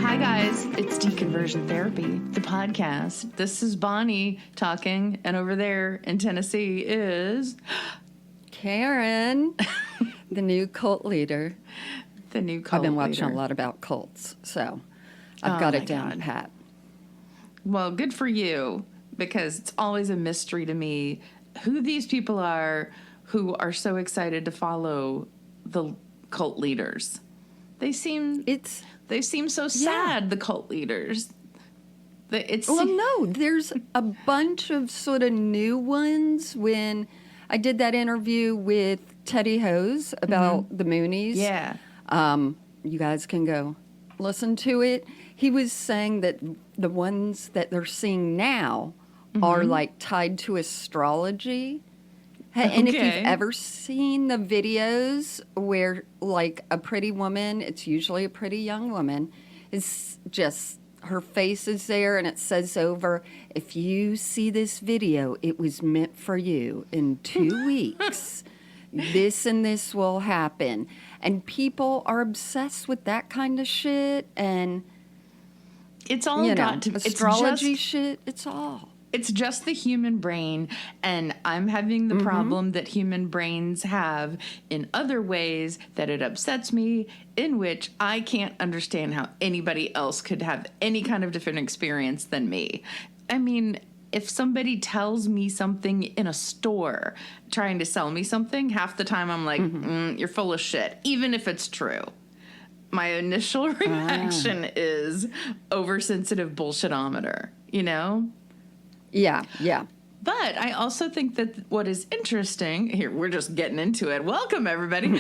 Hi, guys. It's Deconversion Therapy, the podcast. This is Bonnie talking, and over there in Tennessee is... Karen, the new cult leader. The new cult I've been watching leader. a lot about cults, so I've got it down God. pat. Well, good for you, because it's always a mystery to me who these people are who are so excited to follow the cult leaders. They seem so sad, the cult leaders. Well, no, there's a bunch of sort of new ones. When I did that interview with Teddy Hose about the Moonies. Yeah. You guys can go listen to it. He was saying that the ones that they're seeing now are like tied to astrology. And if you've ever seen the videos where like a pretty woman, it's usually a pretty young woman, is just her face is there and it says over, if you see this video, it was meant for you. In 2 weeks, this and this will happen. And people are obsessed with that kind of shit. And it's all got to astrology shit. It's all. It's just the human brain, and I'm having the problem that human brains have in other ways that it upsets me, in which I can't understand how anybody else could have any kind of different experience than me. I mean, if somebody tells me something in a store trying to sell me something, half the time I'm like, you're full of shit, even if it's true. My initial reaction is oversensitive bullshitometer, you know? Yeah. But I also think that what is interesting, here, we're just getting into it. Welcome, everybody.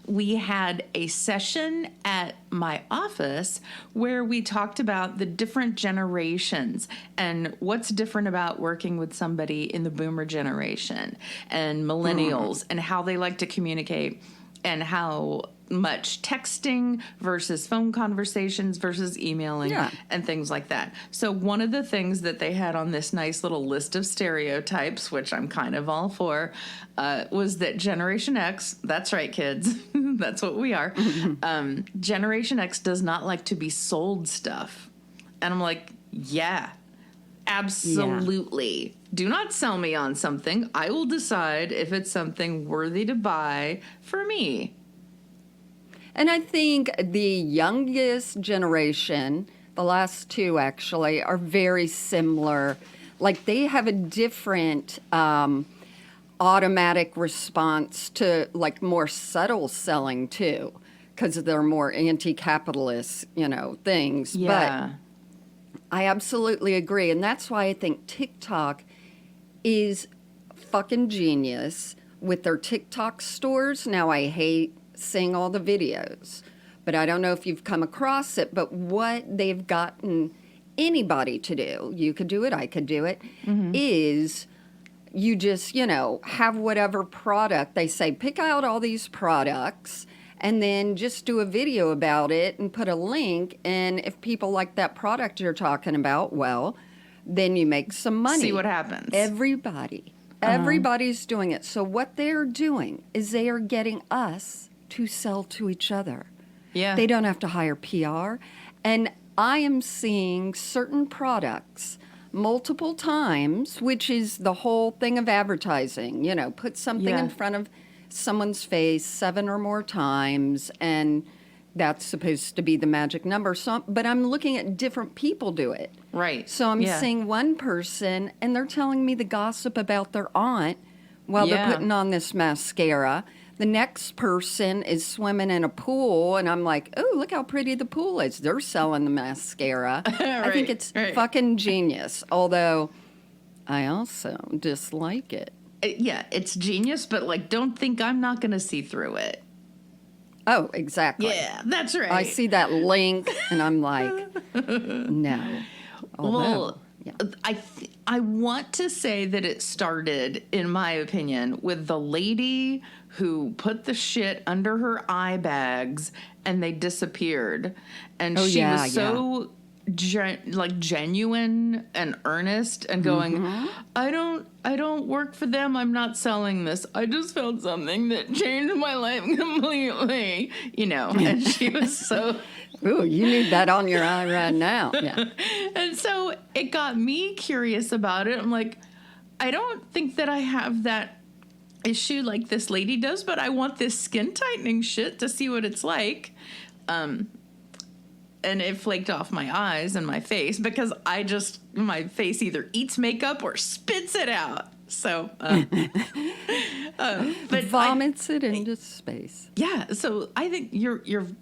We had a session at my office where we talked about the different generations and what's different about working with somebody in the boomer generation and millennials and how they like to communicate and how much texting versus phone conversations versus emailing and things like that. So one of the things that they had on this nice little list of stereotypes, which I'm kind of all for, was that Generation X, that's right, kids, that's what we are, Generation X does not like to be sold stuff. And I'm like, yeah, absolutely. Yeah. Do not sell me on something. I will decide if it's something worthy to buy for me. And I think the youngest generation, the last two actually, are very similar. Like they have a different automatic response to like more subtle selling too, because they're more anti-capitalist, things. Yeah. But I absolutely agree. And that's why I think TikTok is fucking genius with their TikTok stores. Now I hate seeing all the videos, but I don't know if you've come across it, but what they've gotten anybody to do, you could do it, I could do it, is you just, have whatever product. They say, pick out all these products and then just do a video about it and put a link. And if people like that product you're talking about, well, then you make some money. See what happens. Everybody's doing it. So what they're doing is they are getting us to sell to each other. Yeah. They don't have to hire PR. And I am seeing certain products multiple times, which is the whole thing of advertising. Put something in front of someone's face 7 or more times, and that's supposed to be the magic number. But I'm looking at different people do it. Right. So I'm seeing one person, and they're telling me the gossip about their aunt while they're putting on this mascara. The next person is swimming in a pool, and I'm like, oh, look how pretty the pool is. They're selling the mascara. I think it's fucking genius, although I also dislike it. Yeah, it's genius, but, don't think I'm not going to see through it. Oh, exactly. Yeah, that's right. I see that link, and I'm like, no. Although, I want to say that it started, in my opinion, with the lady who put the shit under her eye bags and they disappeared. And she was so genuine and earnest and going, I don't work for them. I'm not selling this. I just found something that changed my life completely, and she was so Ooh, you need that on your eye right now. Yeah. And so it got me curious about it. I'm like, I don't think that I have that issue like this lady does, but I want this skin tightening shit to see what it's like. And it flaked off my eyes and my face because my face either eats makeup or spits it out. So, but vomits it into space. Yeah. So I think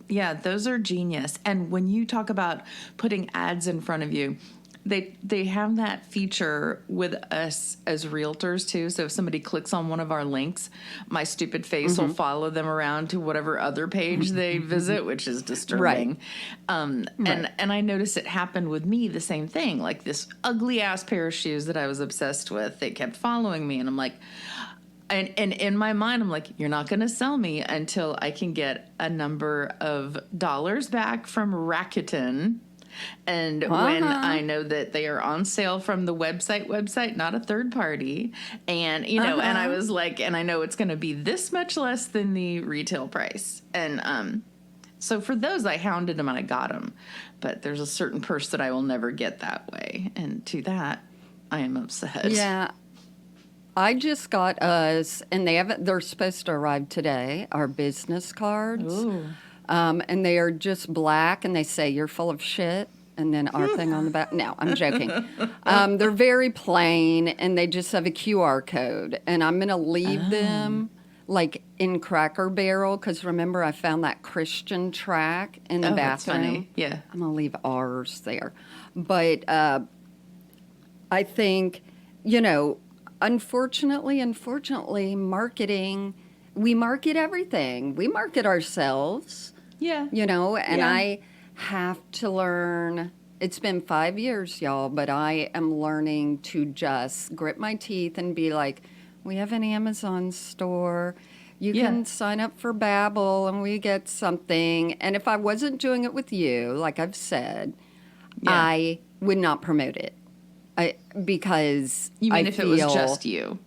yeah, those are genius. And when you talk about putting ads in front of you, they have that feature with us as realtors too. So if somebody clicks on one of our links, my stupid face will follow them around to whatever other page they visit, which is disturbing. Right. And I noticed it happened with me, the same thing. Like this ugly ass pair of shoes that I was obsessed with, they kept following me, and I'm like, and in my mind, I'm like, you're not going to sell me until I can get a number of dollars back from Rakuten. And when I know that they are on sale from the website, not a third party. And, and I was like, and I know it's going to be this much less than the retail price. And so for those, I hounded them and I got them. But there's a certain purse that I will never get that way. And to that, I am upset. Yeah. I just got us, and they're supposed to arrive today, our business cards. Ooh. And they are just black, and they say, "You're full of shit," and then our thing on the back. No, I'm joking. They're very plain, and they just have a QR code. And I'm going to leave them, like, in Cracker Barrel, because remember, I found that Christian track in the bathroom. That's funny. Yeah. I'm going to leave ours there. But I think, unfortunately, marketing, we market everything. We market ourselves. Yeah. And I have to learn. It's been 5 years, y'all, but I am learning to just grit my teeth and be like, we have an Amazon store. You can sign up for Babbel and we get something. And if I wasn't doing it with you, like I've said, I would not promote it. Because you mean I if it was just you?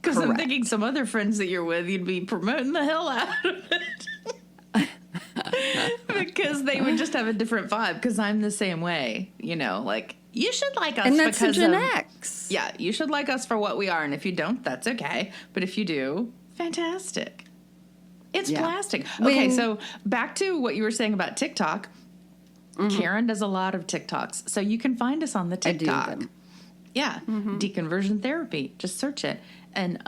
Because I'm thinking some other friends that you're with, you'd be promoting the hell out of it. Because they would just have a different vibe. Because I'm the same way, like you should like us, and that's because a Gen X. Yeah, you should like us for what we are, and if you don't, that's okay. But if you do, fantastic. It's plastic. Okay, so back to what you were saying about TikTok. Karen does a lot of TikToks, so you can find us on the TikTok. I do them. Yeah, Deconversion Therapy. Just search it. And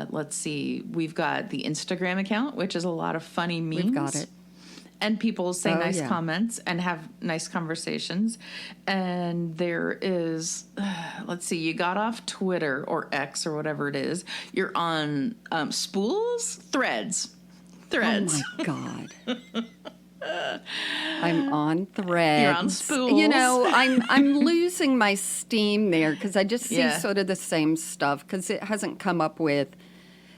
let's see, we've got the Instagram account, which is a lot of funny memes. We've got it. And people say nice comments and have nice conversations. And there is, let's see, you got off Twitter or X or whatever it is. You're on Threads. Oh, my God. I'm on Threads. You're on Spools. I'm losing my steam there because I just see sort of the same stuff because it hasn't come up with,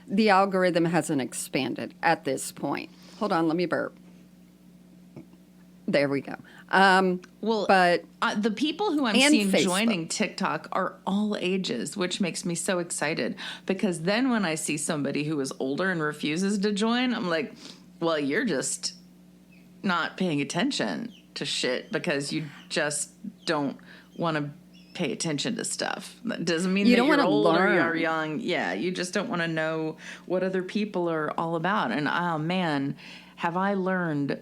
the algorithm hasn't expanded at this point. Hold on, let me burp. There we go. But the people who I'm seeing Facebook. joining TikTok are all ages, which makes me so excited because then when I see somebody who is older and refuses to join, I'm like, well, you're just not paying attention to shit because you just don't want to pay attention to stuff. That doesn't mean that you're old or you're young. Yeah, you just don't want to know what other people are all about. And oh man, have I learned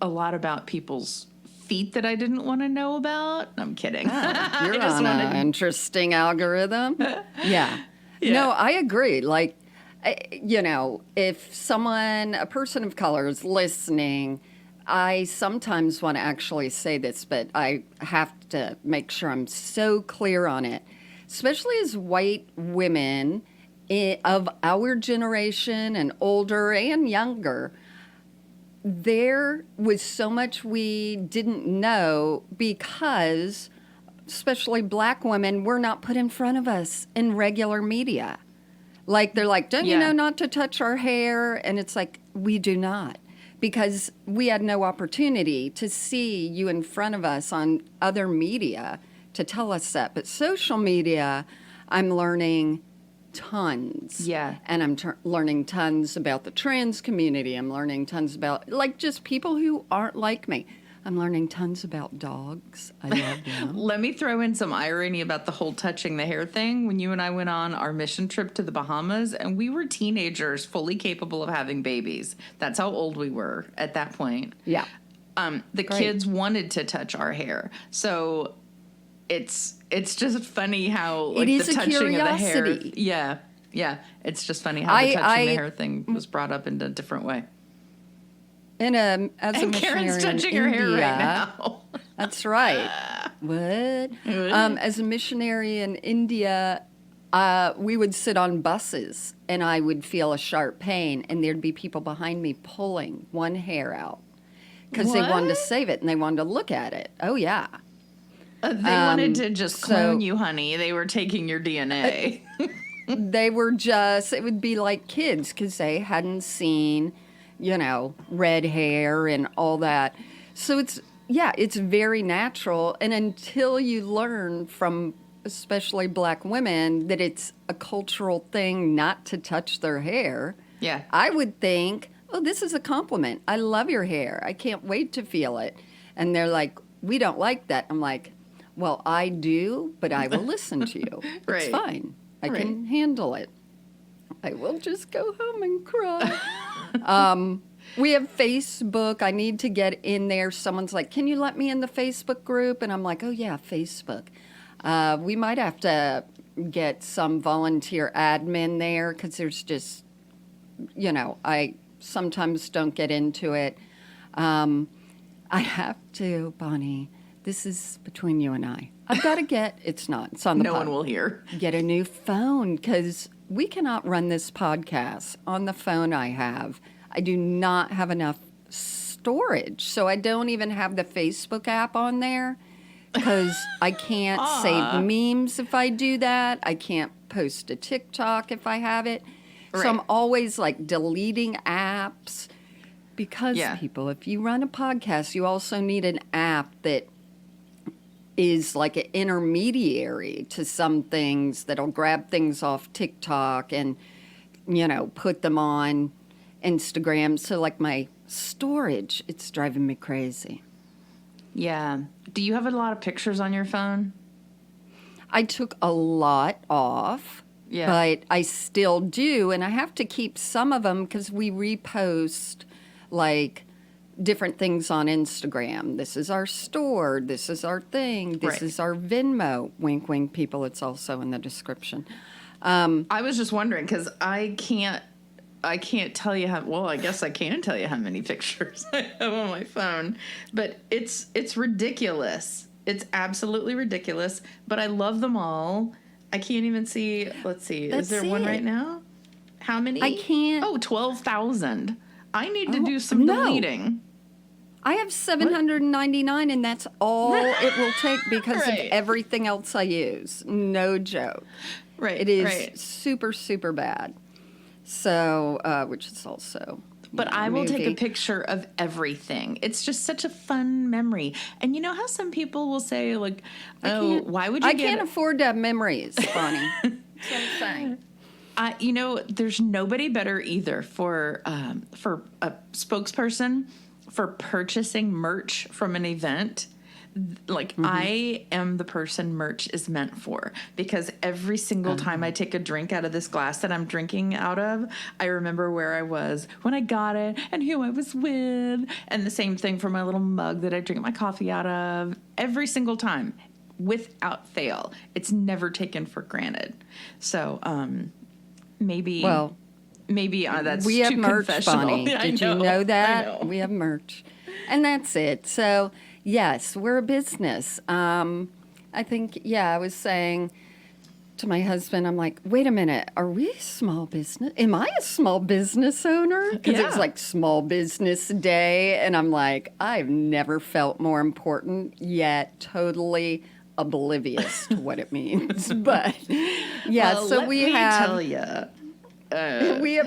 a lot about people's feet that I didn't want to know about. I'm kidding. Oh, you're on an interesting algorithm. Yeah. No, I agree. Like, if a person of color is listening, I sometimes want to actually say this, but I have to make sure I'm so clear on it, especially as white women of our generation and older and younger. There was so much we didn't know because, especially black women, were not put in front of us in regular media. Like, they're like, don't you know not to touch our hair? And it's like, we do not. Because we had no opportunity to see you in front of us on other media to tell us that. But social media, I'm learning tons. Yeah. And I'm learning tons about the trans community. I'm learning tons about, like, just people who aren't like me. I'm learning tons about dogs. I love them. Let me throw in some irony about the whole touching the hair thing. When you and I went on our mission trip to the Bahamas, and we were teenagers fully capable of having babies. That's how old we were at that point. Yeah. The kids wanted to touch our hair. So it's just funny how like it is the touching a curiosity. of the hair. Yeah. It's just funny how the touching the hair thing was brought up in a different way. As a And Karen's missionary touching in her hair India, right now. That's right. What? As a missionary in India, we would sit on buses, and I would feel a sharp pain, and there'd be people behind me pulling one hair out because they wanted to save it and they wanted to look at it. Oh yeah. They wanted to just clone you, honey. They were taking your DNA. They were just, it would be like kids because they hadn't seen, red hair and all that. So it's very natural. And until you learn from especially black women that it's a cultural thing not to touch their hair, I would think, oh, this is a compliment. I love your hair. I can't wait to feel it. And they're like, we don't like that. I'm like, well, I do, but I will listen to you. It's fine. I can handle it. I will just go home and cry. We have Facebook. I need to get in there. Someone's like, can you let me in the Facebook group? And I'm like, oh, yeah, Facebook. We might have to get some volunteer admin there because there's just, I sometimes don't get into it. I have to, Bonnie. This is between you and I. I've got to it's on the No one will hear. Get a new phone because we cannot run this podcast on the phone I have. I do not have enough storage. So I don't even have the Facebook app on there because I can't save memes if I do that. I can't post a TikTok if I have it. So I'm always like deleting apps because people, if you run a podcast, you also need an app that is like an intermediary to some things that'll grab things off TikTok and, put them on Instagram. So like my storage, it's driving me crazy. Yeah. Do you have a lot of pictures on your phone? I took a lot off, but I still do. And I have to keep some of them because we repost like different things on Instagram. This is our store. This is our thing. This is our Venmo. Wink, wink, people. It's also in the description. I was just wondering because I can't tell you I guess I can tell you how many pictures I have on my phone, but it's ridiculous. It's absolutely ridiculous, but I love them all. I can't even see. Let's see. Is there one right now? How many? I can't. Oh, 12,000. I need to do some deleting. I have 799, and that's all it will take because of everything else I use. No joke. Right. It is super, super bad. So, which is also. But I will take a picture of everything. It's just such a fun memory. And you know how some people will say, like, oh, why would you I can't afford to have memories, Bonnie. That's what I'm saying. There's nobody better either for a spokesperson for purchasing merch from an event. Like, I am the person merch is meant for because every single time I take a drink out of this glass that I'm drinking out of, I remember where I was when I got it and who I was with. And the same thing for my little mug that I drink my coffee out of. Every single time, without fail. It's never taken for granted. So, maybe that's we have too merch, confessional. Bonnie. Did you know that? We have merch. And that's it. So, yes, we're a business. I think, I was saying to my husband, I'm like, wait a minute, are we a small business? Am I a small business owner? Because it was like Small Business Day. And I'm like, I've never felt more important, yet totally oblivious to what it means. But, so we have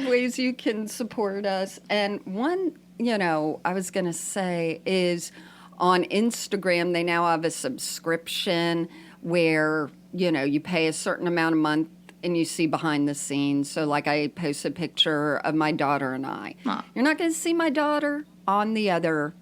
ways you can support us. And one, I was going to say is on Instagram, they now have a subscription where, you pay a certain amount a month and you see behind the scenes. So like I post a picture of my daughter and I. You're not going to see my daughter on the other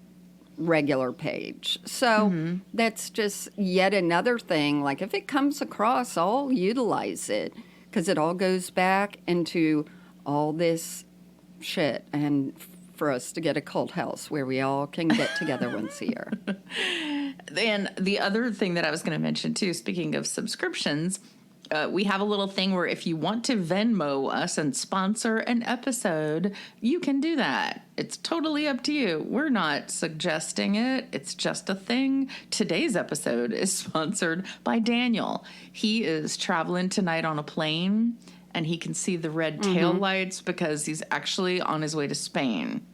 regular page. So that's just yet another thing. Like if it comes across, I'll utilize it because it all goes back into all this shit and for us to get a cult house where we all can get together once a year. And the other thing that I was going to mention too, speaking of subscriptions, we have a little thing where if you want to Venmo us and sponsor an episode, you can do that. It's totally up to you. We're not suggesting it. It's just a thing. Today's episode is sponsored by Daniel. He is traveling tonight on a plane, and he can see the red taillights because he's actually on his way to Spain.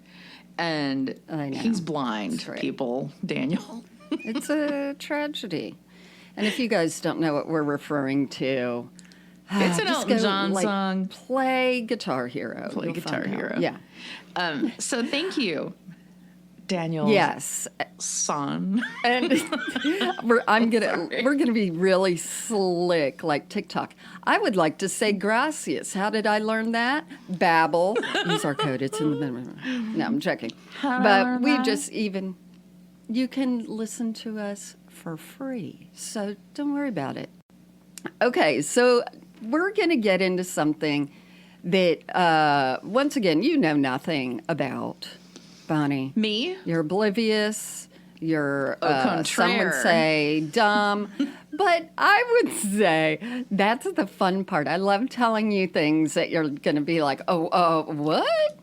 And he's blind, people, Daniel. It's a tragedy. And if you guys don't know what we're referring to, it's an Elton John song. Play Guitar Hero. Play Guitar Hero. Yeah. So thank you, Daniel. Yes. Son. And we're gonna be really slick like TikTok. I would like to say gracias. How did I learn that? Babbel. Use our code. It's in the middle. No, I'm joking. But we just you can listen to us for free. So don't worry about it. Okay, so we're going to get into something that, once again, you know nothing about, Bonnie. Me? You're oblivious. You're, Au some would say, dumb. But I would say that's the fun part. I love telling you things that you're going to be like, what?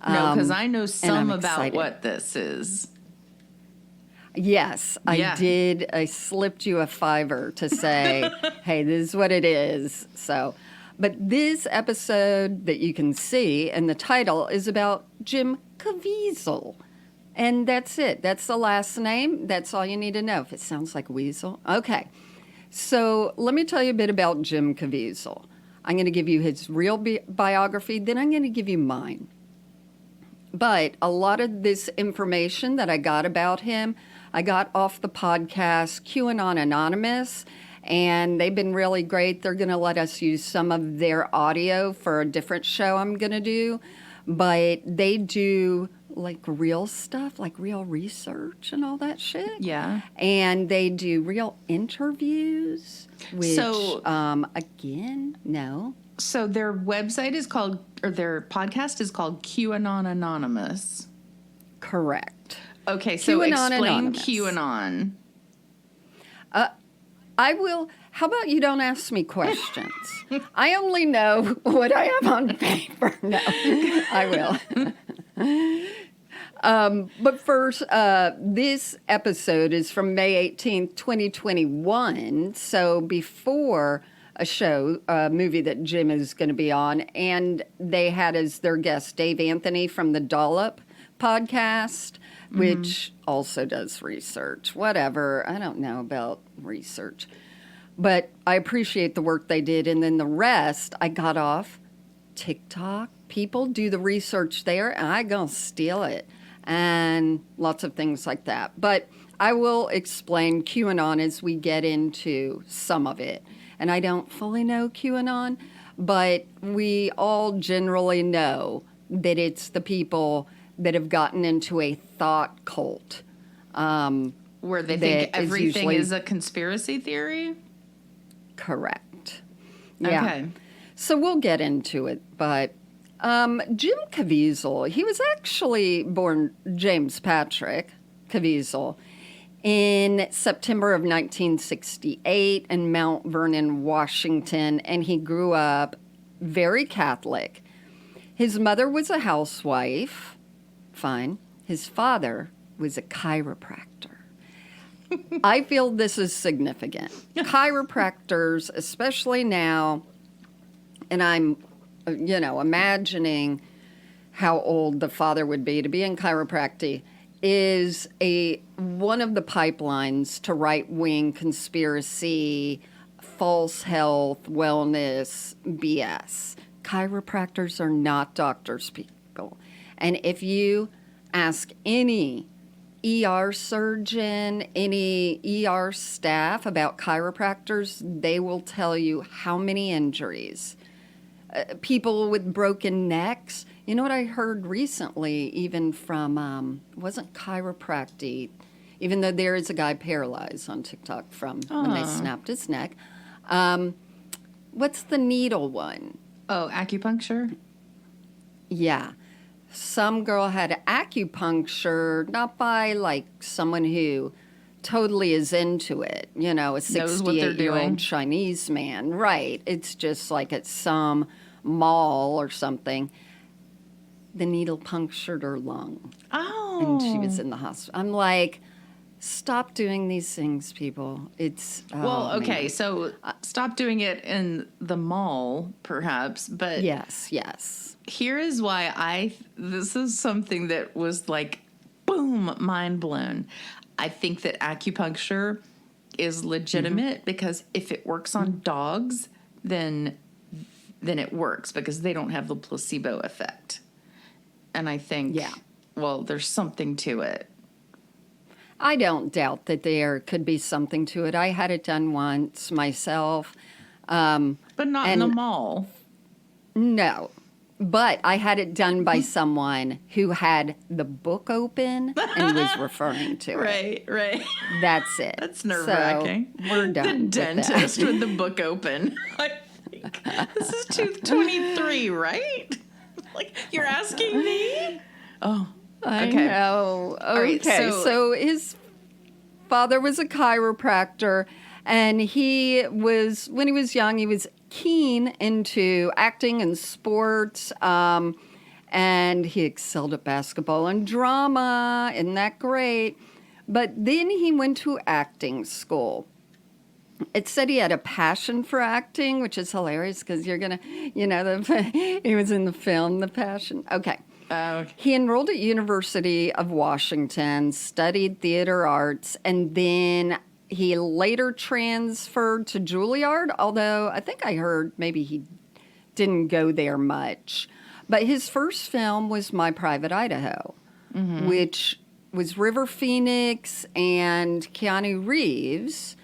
No, because I know some about excited. what this is. Yes, I did. I slipped you a $5 to say, hey, this is what it is. So, but this episode that you can see and the title is about Jim Caviezel. And that's it. That's the last name. That's all you need to know. If it sounds like weasel. Okay. So let me tell you a bit about Jim Caviezel. I'm going to give you his real biography. Then I'm going to give you mine. But a lot of this information that I got about him, I got off the podcast QAnon Anonymous, and they've been really great. They're going to let us use some of their audio for a different show I'm going to do. But they do like real stuff, like real research and all that shit. Yeah. And they do real interviews, which, So their website is called, or their podcast is called QAnon Anonymous. Correct. Okay, so QAnon explain Anonymous. QAnon. I will. How about you don't ask me questions? I only know what I have on paper. No, I will. But first, this episode is from May 18th, 2021. So before a movie that Jim is going to be on. And they had as their guest Dave Anthony from the Dollop podcast, which also does research. Whatever. I don't know about research. But I appreciate the work they did. And then the rest, I got off TikTok. People do the research there, and I go steal it. And lots of things like that. But I will explain QAnon as we get into some of it. And I don't fully know QAnon, but we all generally know that it's the people that have gotten into a thought cult. Where they think everything is a conspiracy theory? Correct. Yeah. Okay. So we'll get into it, but Jim Caviezel, he was actually born James Patrick Caviezel in September of 1968 in Mount Vernon, Washington, and he grew up very Catholic. His mother was a housewife. Fine. His father was a chiropractor. I feel this is significant. Chiropractors, especially now, and I'm, imagining how old the father would be to be in chiropractic, is one of the pipelines to right-wing conspiracy, false health, wellness, BS. Chiropractors are not doctors, people. And if you ask any ER surgeon, any ER staff about chiropractors, they will tell you how many injuries. People with broken necks, You know what I heard recently, even from, wasn't chiropractic, even though there is a guy paralyzed on TikTok from when they snapped his neck. What's the needle one? Oh, acupuncture? Yeah. Some girl had acupuncture, not by like someone who totally is into it, you know, a Knows what they're doing. 68-year-old Chinese man. Right. It's just like at some mall or something. The needle punctured her lung. Oh. And she was in the hospital. I'm like, stop doing these things, people. It's Well, okay, man. so stop doing it in the mall, perhaps, but Yes. here is why this is something that was like, boom, mind blown. I think that acupuncture is legitimate because if it works on dogs, then it works because they don't have the placebo effect. And I think, well, there's something to it. I don't doubt that there could be something to it. I had it done once myself. But not in the mall. No. But I had it done by someone who had the book open and was referring to it. Right. That's it. That's nerve-wracking. So we're done. The dentist with the book open. I think this is tooth 23, right? Like, you're asking me? Oh, I okay. know. Okay. right, So his father was a chiropractor, and he was, when he was young, he was keen into acting and sports, and he excelled at basketball and drama. Isn't that great? But then he went to acting school. It said he had a passion for acting, which is hilarious because you're going to, you know, he was in the film, The Passion. Okay. Okay. He enrolled at University of Washington, studied theater arts, and then he later transferred to Juilliard, although I think I heard maybe he didn't go there much. But his first film was My Private Idaho, which was River Phoenix and Keanu Reeves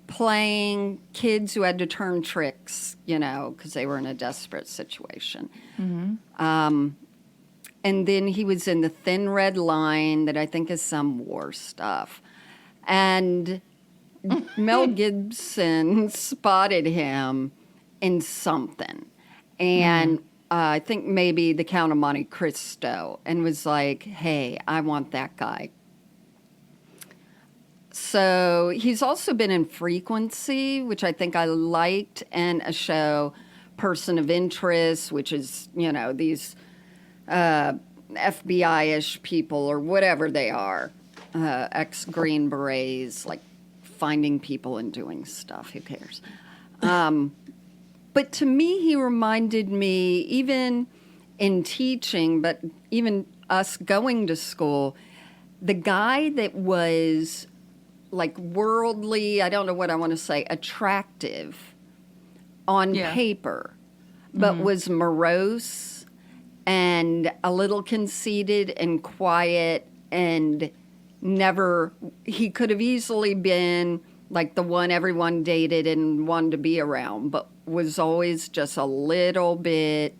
playing kids who had to turn tricks, you know, because they were in a desperate situation. And then he was in The Thin Red Line, that I think is some war stuff. And Mel Gibson spotted him in something. And I think maybe The Count of Monte Cristo, and was like, hey, I want that guy. So he's also been in Frequency, which I think I liked, and a show, Person of Interest, which is, you know, these FBI-ish people or whatever they are, ex-Green Berets, like finding people and doing stuff. Who cares? But to me, he reminded me, even in teaching, but even us going to school, the guy that was like worldly, I don't know what I want to say, attractive on paper, but was morose and a little conceited and quiet, and never, he could have easily been like the one everyone dated and wanted to be around, but was always just a little bit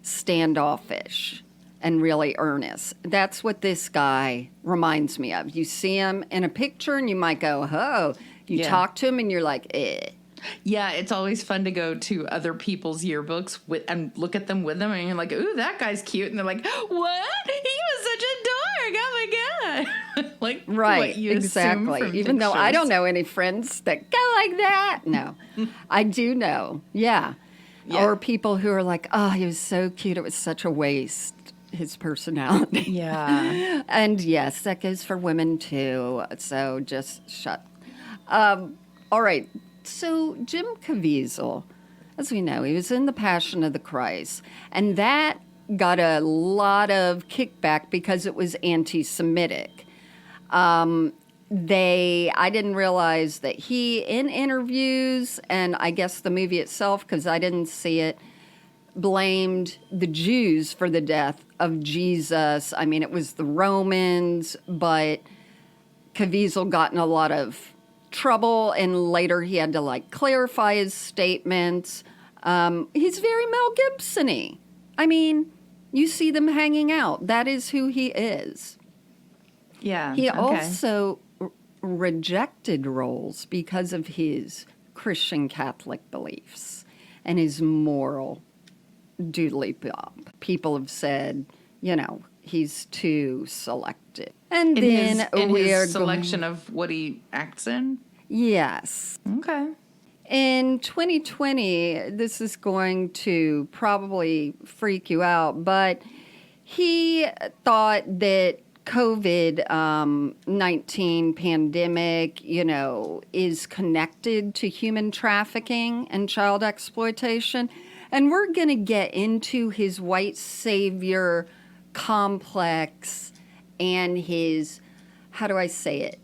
standoffish and really earnest. That's what this guy reminds me of. You see him in a picture and you might go, oh, you talk to him and you're like, eh. Yeah, it's always fun to go to other people's yearbooks and look at them with them, and you're like, ooh, that guy's cute. And they're like, what? He was such a dork. Oh, my God. Like, right, what you exactly. assume from Even though I pictures. don't know any friends that go like that. No, I do know. Yeah. Or people who are like, oh, he was so cute. It was such a waste, his personality. Yeah. And yes, that goes for women too. So just shut. All right. So Jim Caviezel, as we know, he was in The Passion of the Christ, and that got a lot of kickback because it was anti-Semitic. I didn't realize that he, in interviews, and I guess the movie itself, because I didn't see it, blamed the Jews for the death of Jesus. I mean, it was the Romans, but Caviezel got in a lot of trouble, and later he had to like clarify his statements. He's very Mel Gibson-y. I mean, You see them hanging out. That is who he is. Yeah. He okay. also rejected roles because of his Christian Catholic beliefs and his moral doodly bob. People have said, he's too selective. And then his selection of what he acts in? Yes. Okay. In 2020, this is going to probably freak you out, but he thought that COVID-19 pandemic, is connected to human trafficking and child exploitation. And we're going to get into his white savior complex and his, how do I say it,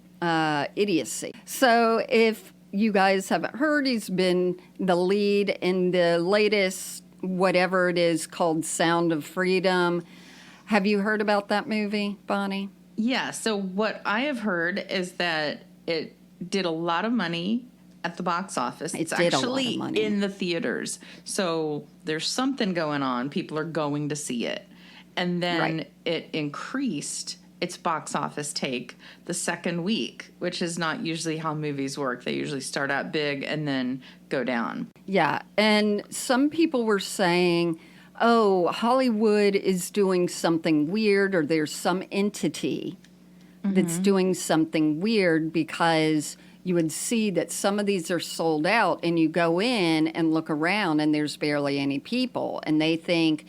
idiocy. So if you guys haven't heard, he's been the lead in the latest, whatever it is, called Sound of Freedom. Have you heard about that movie, Bonnie? Yeah, so what I have heard is that it did a lot of money at the box office. It's actually in the theaters. So there's something going on. People are going to see it. And then it increased its box office take the second week, which is not usually how movies work. They usually start out big and then go down. Yeah, and some people were saying, oh, Hollywood is doing something weird, or there's some entity that's doing something weird, because you would see that some of these are sold out, and you go in and look around and there's barely any people, and they think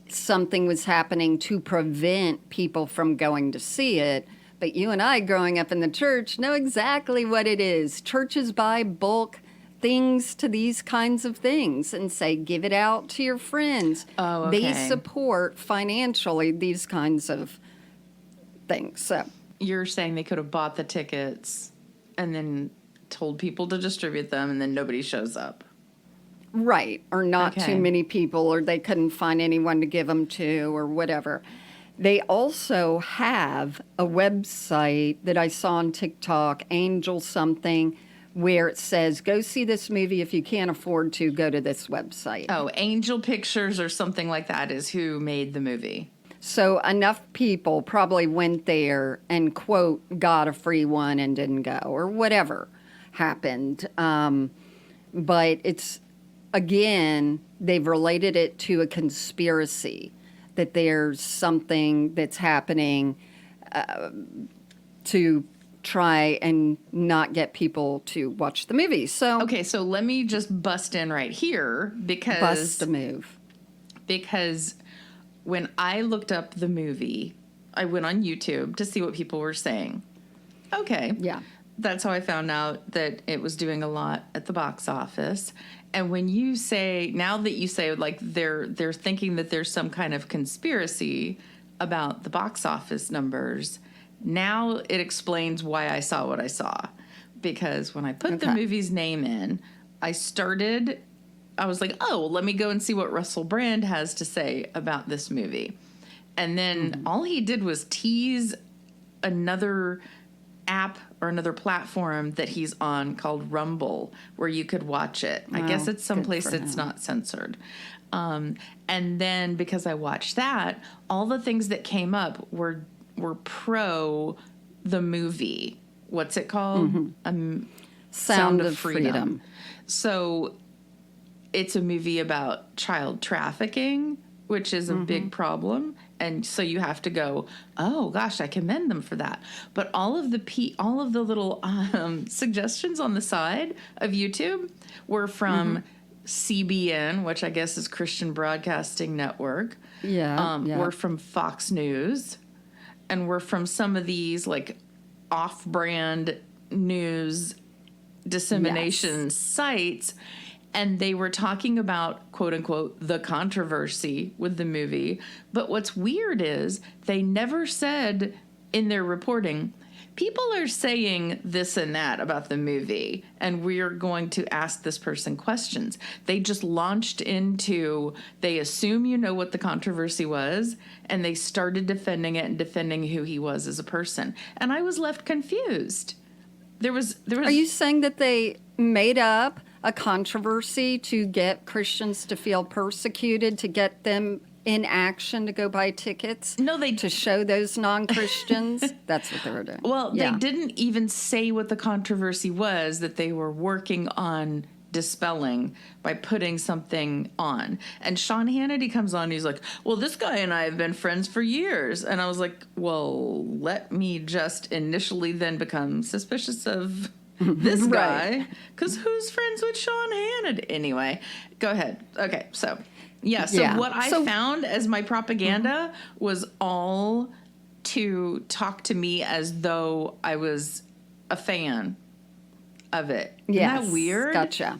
something was happening to prevent people from going to see it. But you and I, growing up in the church, know exactly what it is. Churches buy bulk things to these kinds of things and say, give it out to your friends. Oh, okay. They support financially these kinds of things. So you're saying they could have bought the tickets and then told people to distribute them, and then nobody shows up. Right, or not too many people, or they couldn't find anyone to give them to, or whatever. They also have a website that I saw on TikTok, Angel something, where it says, go see this movie. If you can't afford to, go to this website. Oh, Angel Pictures or something like that is who made the movie. So enough people probably went there and, quote, got a free one and didn't go, or whatever happened. But it's, again, they've related it to a conspiracy, that there's something that's happening to try and not get people to watch the movie. So okay, so let me just bust in right here, because bust a move. Because when I looked up the movie, I went on YouTube to see what people were saying. Okay. Yeah. That's how I found out that it was doing a lot at the box office. And when you say, now that you say, like, they're thinking that there's some kind of conspiracy about the box office numbers, now it explains why I saw what I saw. Because when I put the movie's name in, I was like, oh, well, let me go and see what Russell Brand has to say about this movie. And then all he did was tease another app or another platform that he's on called Rumble, where you could watch it. I guess it's someplace that's not censored. And then because I watched that, all the things that came up were pro the movie. What's it called? Sound of Freedom. So it's a movie about child trafficking, which is a big problem. And so you have to go, oh gosh, I commend them for that. But all of the little suggestions on the side of YouTube were from CBN, which I guess is Christian Broadcasting Network. Were from Fox News, and were from some of these like off-brand news dissemination sites. And they were talking about, quote unquote, the controversy with the movie. But what's weird is they never said in their reporting, people are saying this and that about the movie, and we're going to ask this person questions. They just launched into, they assume you know what the controversy was, and they started defending it and defending who he was as a person. And I was left confused. There was. Are you saying that they made up a controversy to get Christians to feel persecuted, to get them in action to go buy tickets. No, they to show those non-Christians. That's what they were doing. Well, they didn't even say what the controversy was that they were working on dispelling by putting something on. And Sean Hannity comes on, he's like, well, this guy and I have been friends for years. And I was like, well, let me just initially then become suspicious of this guy, because who's friends with Sean Hannity? Anyway, go ahead. Okay, so what I found as my propaganda was all to talk to me as though I was a fan of it. Yes, Isn't that weird? Gotcha.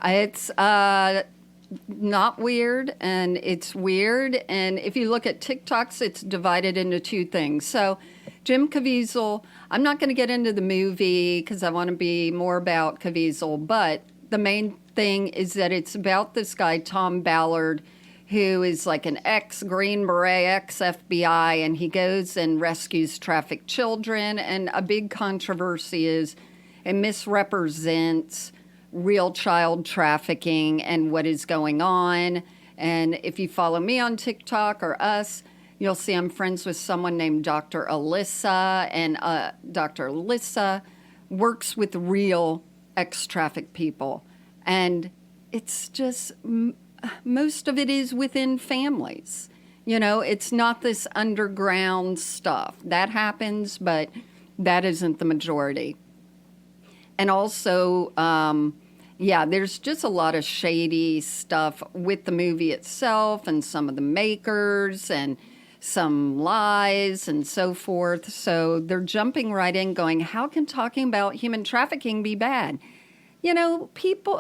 It's not weird, and it's weird. And if you look at TikToks, it's divided into two things. So Jim Caviezel, I'm not going to get into the movie because I want to be more about Caviezel, but the main thing is that it's about this guy, Tom Ballard, who is like an ex-Green Beret, ex-FBI, and he goes and rescues trafficked children. And a big controversy is it misrepresents real child trafficking and what is going on. And if you follow me on TikTok or us, you'll see I'm friends with someone named Dr. Alyssa, and Dr. Alyssa works with real ex-trafficked people. And it's just, most of it is within families. You know, it's not this underground stuff. That happens, but that isn't the majority. And also, there's just a lot of shady stuff with the movie itself and some of the makers and some lies and so forth. So they're jumping right in going, how can talking about human trafficking be bad? You know,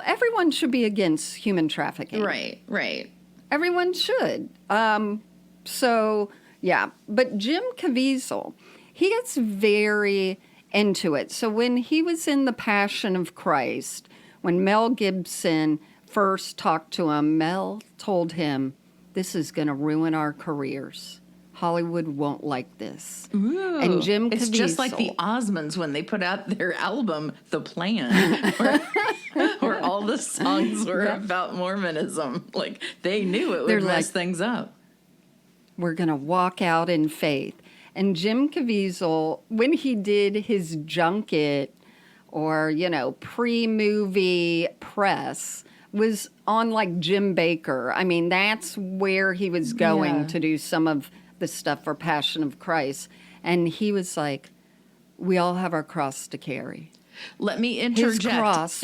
everyone should be against human trafficking. Right. Everyone should. But Jim Caviezel, he gets very into it. So when he was in The Passion of Christ, when Mel Gibson first talked to him, Mel told him, this is going to ruin our careers. Hollywood won't like this. Ooh, and Jim Caviezel, it's just like the Osmonds when they put out their album, The Plan, where all the songs were about Mormonism. Like, they knew it would mess things up. We're going to walk out in faith. And Jim Caviezel, when he did his junket or, pre-movie press, was on like Jim Baker. I mean, that's where he was going to do some of the stuff for Passion of Christ. And he was like, we all have our cross to carry. Let me interject. His cross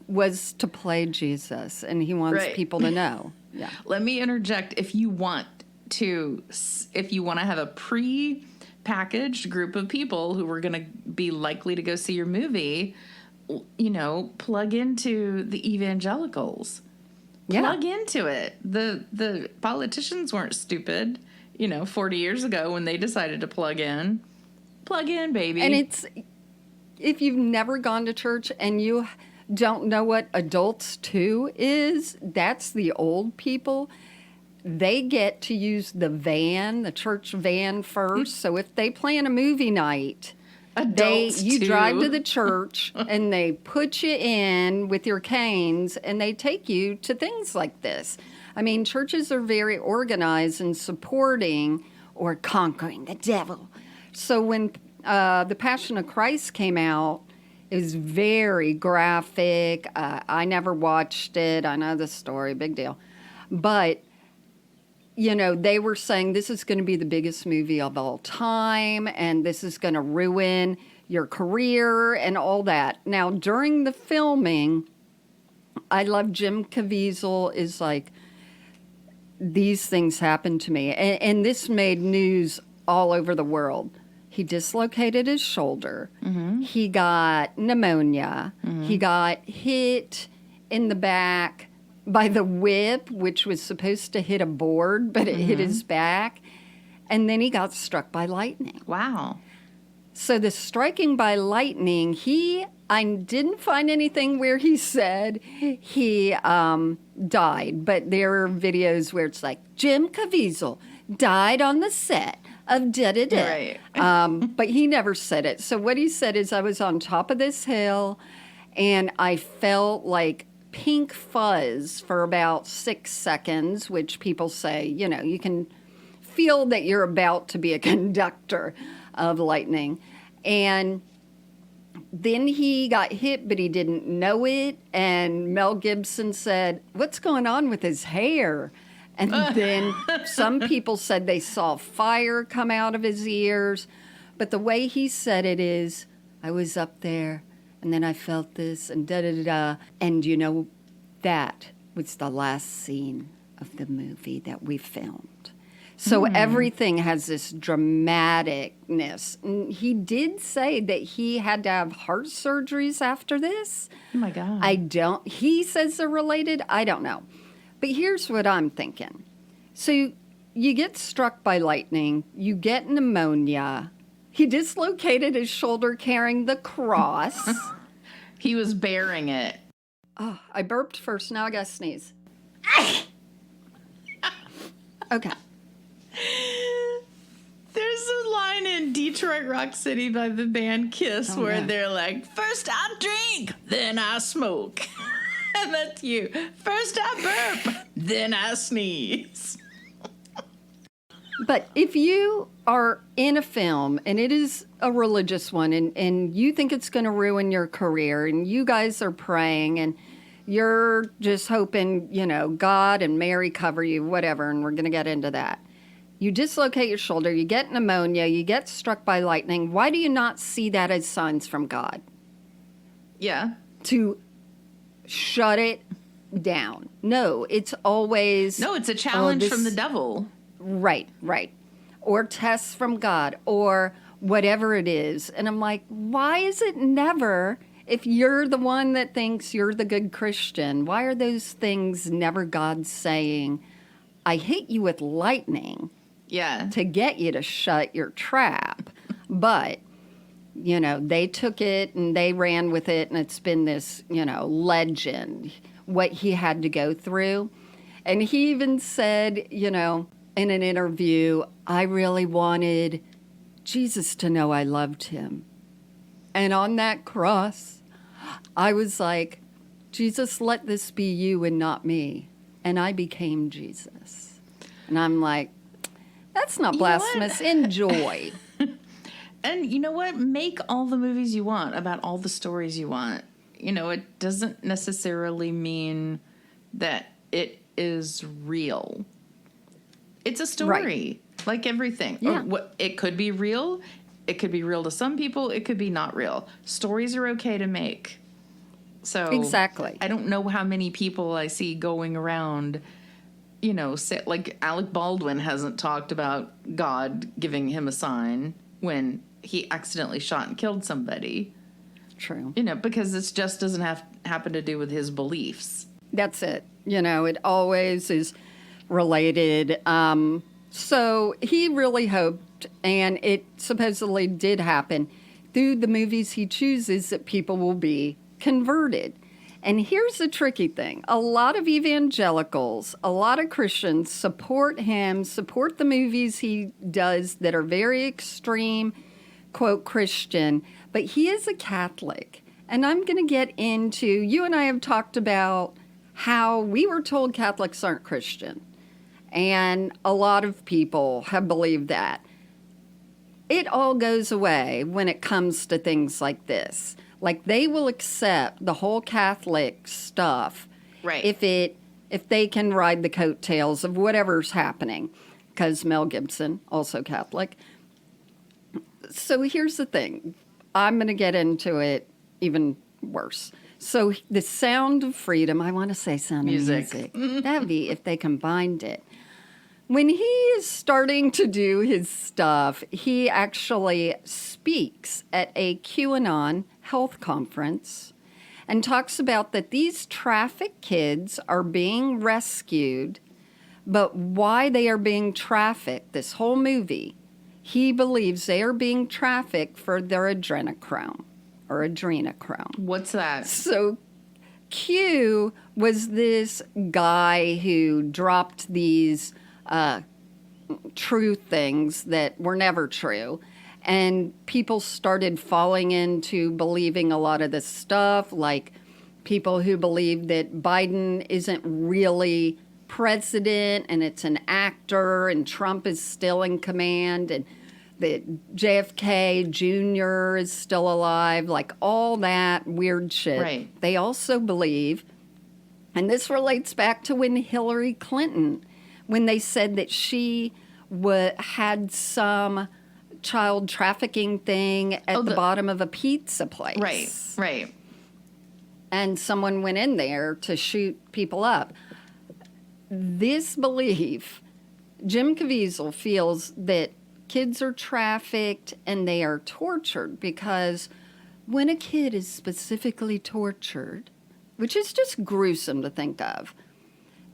was to play Jesus, and he wants people to know. Yeah. Let me interject. If you want to have a pre-packaged group of people who are going to be likely to go see your movie, plug into the evangelicals. Plug into it. The politicians weren't stupid, 40 years ago when they decided to plug in. Plug in, baby. And it's, if you've never gone to church and you don't know what adults too is, that's the old people. They get to use the church van first. So if they plan a movie night, you drive to the church and they put you in with your canes and they take you to things like this. I mean, churches are very organized in supporting or conquering the devil. So when The Passion of Christ came out, it was very graphic. I never watched it. I know the story, big deal. But they were saying this is going to be the biggest movie of all time, and this is going to ruin your career and all that. Now, during the filming, I love Jim Caviezel is like, these things happened to me. And this made news all over the world. He dislocated his shoulder. Mm-hmm. He got pneumonia. Mm-hmm. He got hit in the back by the whip, which was supposed to hit a board, but it hit his back. And then he got struck by lightning. Wow. So the striking by lightning, I didn't find anything where he said he died, but there are videos where it's like, Jim Caviezel died on the set of da-da-da. Right. But he never said it. So what he said is, I was on top of this hill, and I felt like pink fuzz for about 6 seconds, which people say, you can feel that you're about to be a conductor of lightning. And then he got hit, but he didn't know it. And Mel Gibson said, "What's going on with his hair?" And then some people said they saw fire come out of his ears. But the way he said it is, "I was up there, and then I felt this, and da-da-da-da." And, that was the last scene of the movie that we filmed. So everything has this dramaticness. And he did say that he had to have heart surgeries after this. Oh, my God. He says they're related. I don't know. But here's what I'm thinking. So you get struck by lightning, you get pneumonia. He dislocated his shoulder carrying the cross. He was bearing it. Oh, I burped first. Now I got to sneeze. Okay. There's a line in Detroit Rock City by the band Kiss where they're like, "First I drink, then I smoke." And that's you. "First I burp, then I sneeze." But if you are in a film and it is a religious one and you think it's going to ruin your career and you guys are praying and you're just hoping, God and Mary cover you, whatever, and we're going to get into that. You dislocate your shoulder, you get pneumonia, you get struck by lightning. Why do you not see that as signs from God? Yeah. To shut it down. No, it's always... No, it's a challenge from the devil. Right. Or tests from God or whatever it is. And I'm like, why is it never, if you're the one that thinks you're the good Christian, why are those things never God saying, "I hit you with lightning"? Yeah. To get you to shut your trap. But, they took it and they ran with it, and it's been this, legend, what he had to go through. And he even said, in an interview, "I really wanted Jesus to know I loved him. And on that cross, I was like, Jesus, let this be you and not me." And I became Jesus. And I'm like, that's not blasphemous. Enjoy. And you know what? Make all the movies you want about all the stories you want. It doesn't necessarily mean that it is real. It's a story, like everything. Yeah. It could be real. It could be real to some people. It could be not real. Stories are okay to make. So Exactly. I don't know how many people I see going around, like Alec Baldwin hasn't talked about God giving him a sign when he accidentally shot and killed somebody. True. Because it just doesn't happen to do with his beliefs. That's it. It always is related. So he really hoped, and it supposedly did happen, through the movies he chooses, that people will be converted. And here's the tricky thing. A lot of evangelicals, a lot of Christians support him, support the movies he does that are very extreme, quote, Christian, but he is a Catholic. And I'm going to get into, you and I have talked about how we were told Catholics aren't Christian. And a lot of people have believed that. It all goes away when it comes to things like this. Like, they will accept the whole Catholic stuff, right, if they can ride the coattails of whatever's happening, because Mel Gibson, also Catholic. So here's the thing. I'm going to get into it even worse. So the Sound of Freedom, I want to say Sound of Music. That'd be if they combined it. When he is starting to do his stuff, he actually speaks at a QAnon health conference and talks about that these trafficked kids are being rescued, but why they are being trafficked, this whole movie, he believes they are being trafficked for their adrenochrome or adrenochrome. What's that? So Q was this guy who dropped these true things that were never true. And people started falling into believing a lot of this stuff, like people who believe that Biden isn't really president and it's an actor and Trump is still in command and that JFK Jr. is still alive, like all that weird shit. Right. They also believe, and this relates back to when Hillary Clinton, when they said that she had some child trafficking thing at the bottom of a pizza place. Right, right. And someone went in there to shoot people up. This belief, Jim Caviezel feels that kids are trafficked and they are tortured because when a kid is specifically tortured, which is just gruesome to think of,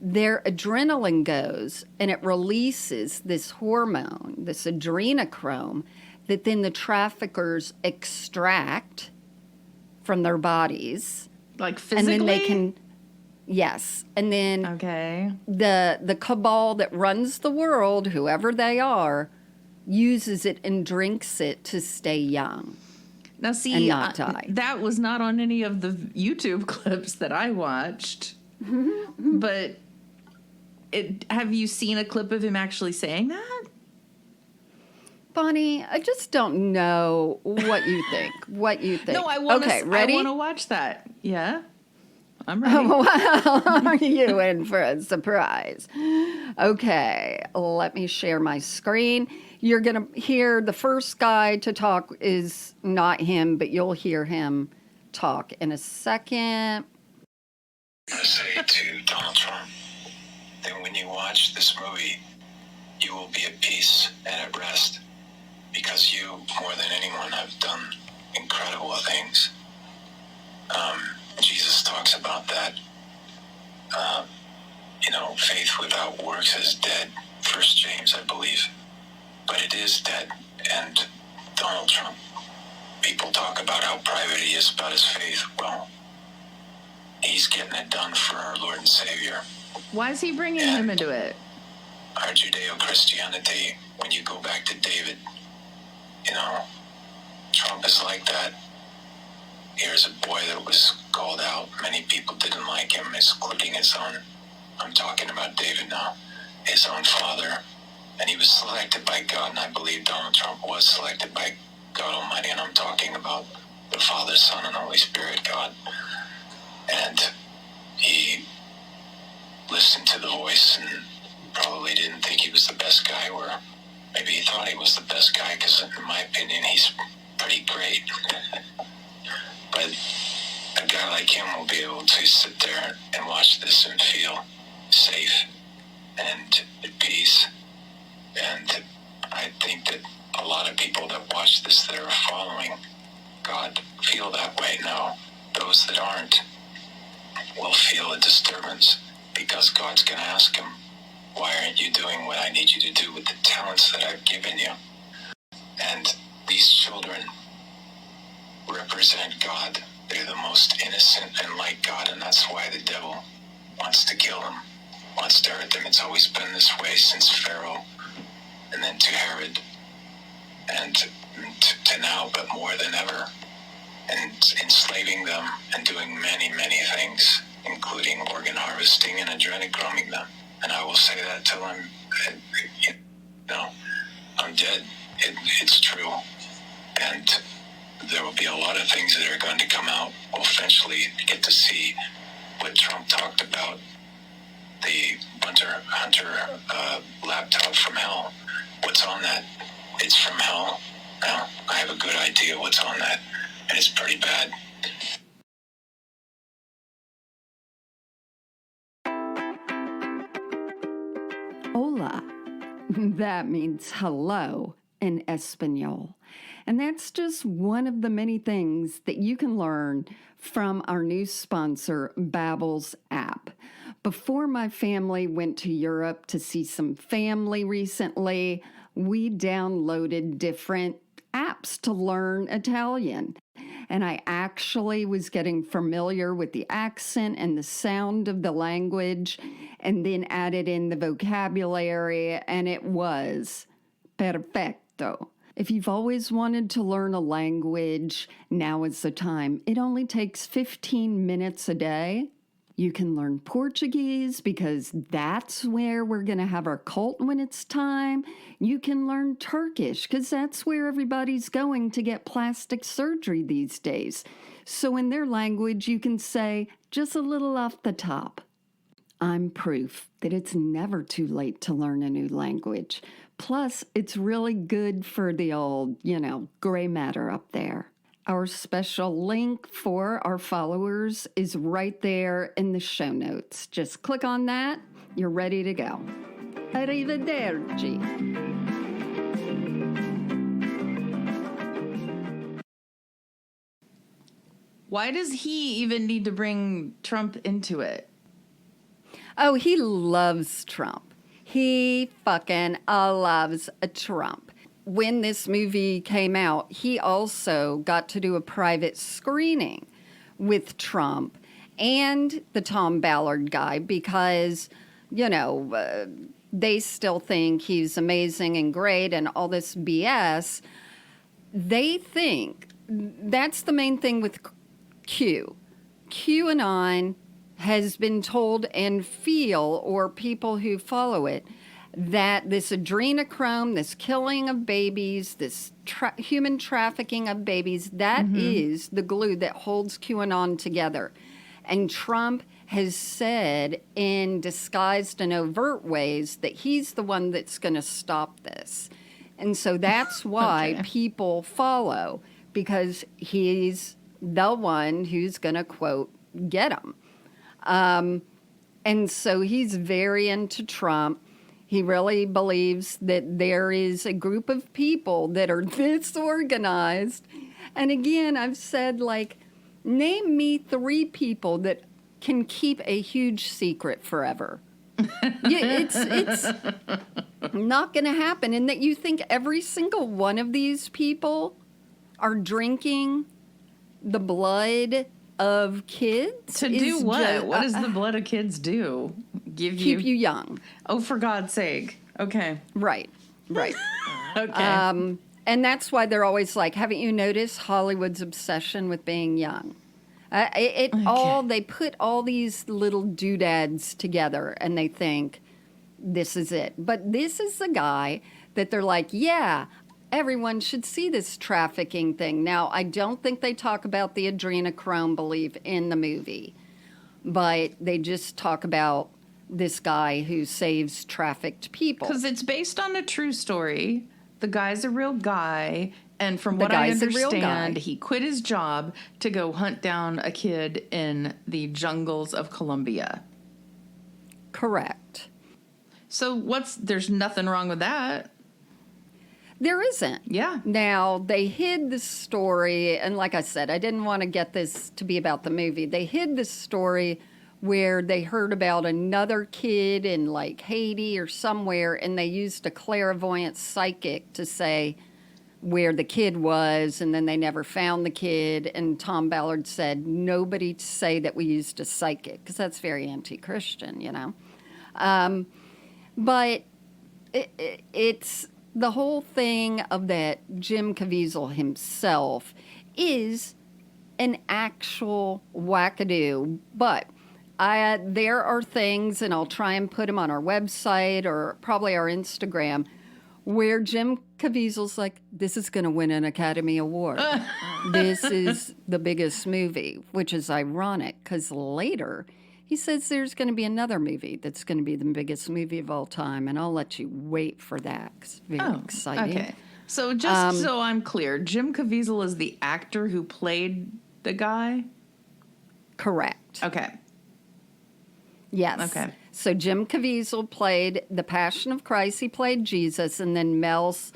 their adrenaline goes and it releases this hormone, this adrenochrome, that then the traffickers extract from their bodies. Like physically? And then they can, yes. And then okay. the cabal that runs the world, whoever they are, uses it and drinks it to stay young. Now, see, and not die. That was not on any of the YouTube clips that I watched. But have you seen a clip of him actually saying that? Bonnie, I just don't know what you think. What you think? No, I want to. Okay, ready? I want to watch that. Yeah, I'm ready. Well, are you in for a surprise? Okay, let me share my screen. You're going to hear the first guy to talk is not him, but you'll hear him talk in a second. I say to Donald Trump that when you watch this movie, you will be at peace and at rest because you, more than anyone, have done incredible things. Jesus talks about that. Faith without works is dead. 1 James, I believe. But it is dead. And Donald Trump, people talk about how private he is about his faith. Well, he's getting it done for our Lord and Savior. Why is he bringing him into it? Our Judeo-Christianity, when you go back to David, Trump is like that. Here's a boy that was called out. Many people didn't like him, including his own. I'm talking about David now. His own father. And he was selected by God, and I believe Donald Trump was selected by God Almighty, and I'm talking about the Father, Son, and Holy Spirit, God. And he listened to the voice and probably didn't think he was the best guy, or maybe he thought he was the best guy, because in my opinion, he's pretty great. But a guy like him will be able to sit there and watch this and feel safe and at peace. And I think that a lot of people that watch this that are following God feel that way now. Those that aren't will feel a disturbance because God's going to ask him, why aren't you doing what I need you to do with the talents that I've given you? And these children represent God. They're the most innocent and like God, and that's why the devil wants to kill them, wants to hurt them. It's always been this way since Pharaoh, and then to Herod, and to now, but more than ever, and enslaving them and doing many, many things, including organ harvesting and adrenochroming them. And I will say that till I'm dead. It's true. And there will be a lot of things that are going to come out. We'll eventually get to see what Trump talked about, the Hunter laptop from hell. What's on that? It's from hell. Now, I have a good idea what's on that, and it's pretty bad. Hola. That means hello in Espanol. And that's just one of the many things that you can learn from our new sponsor, Babbel's app. Before my family went to Europe to see some family recently, we downloaded different apps to learn Italian. And I actually was getting familiar with the accent and the sound of the language, and then added in the vocabulary, and it was perfecto. If you've always wanted to learn a language, now is the time. It only takes 15 minutes a day. You can learn Portuguese because that's where we're going to have our cult when it's time. You can learn Turkish because that's where everybody's going to get plastic surgery these days. So in their language, you can say, just a little off the top, I'm proof that it's never too late to learn a new language. Plus, it's really good for the old, gray matter up there. Our special link for our followers is right there in the show notes. Just click on that. You're ready to go. Arrivederci. Why does he even need to bring Trump into it? Oh, he loves Trump. He fucking loves Trump. When this movie came out, he also got to do a private screening with Trump and the Tom Ballard guy because, they still think he's amazing and great and all this BS. They think that's the main thing with QAnon has been told and feel, or people who follow it, that this adrenochrome, this killing of babies, this human trafficking of babies, that is the glue that holds QAnon together. And Trump has said in disguised and overt ways that he's the one that's going to stop this. And so that's why people follow, because he's the one who's going to, quote, get them. And so he's very into Trump. He really believes that there is a group of people that are this organized. And again, I've said, name me 3 people that can keep a huge secret forever. It's not going to happen. And that you think every single one of these people are drinking the blood of kids. To do what? What does the blood of kids do? Keep you young. Oh, for God's sake. Okay. Right. Okay. And that's why they're always like, haven't you noticed Hollywood's obsession with being young? They put all these little doodads together and they think this is it. But this is the guy that they're like, yeah, everyone should see this trafficking thing. Now, I don't think they talk about the adrenochrome belief in the movie, but they just talk about this guy who saves trafficked people. Because it's based on a true story. The guy's a real guy. And from what I understand, he quit his job to go hunt down a kid in the jungles of Colombia. Correct. So there's nothing wrong with that. There isn't. Yeah. Now, they hid the story, and like I said, I didn't want to get this to be about the movie. They hid the story where they heard about another kid in Haiti or somewhere, and they used a clairvoyant psychic to say where the kid was, and then they never found the kid. And Tom Ballard said, nobody to say that we used a psychic, because that's very anti-Christian, But it's the whole thing of that Jim Caviezel himself is an actual wackadoo. But there are things, and I'll try and put them on our website or probably our Instagram, where Jim Caviezel's like, this is going to win an Academy Award. This is the biggest movie, which is ironic because later he says there's going to be another movie that's going to be the biggest movie of all time, and I'll let you wait for that. It's very exciting. Okay. So just so I'm clear, Jim Caviezel is the actor who played the guy? Correct. Okay. Yes. Okay. So Jim Caviezel played the Passion of Christ. He played Jesus, and then Mel's,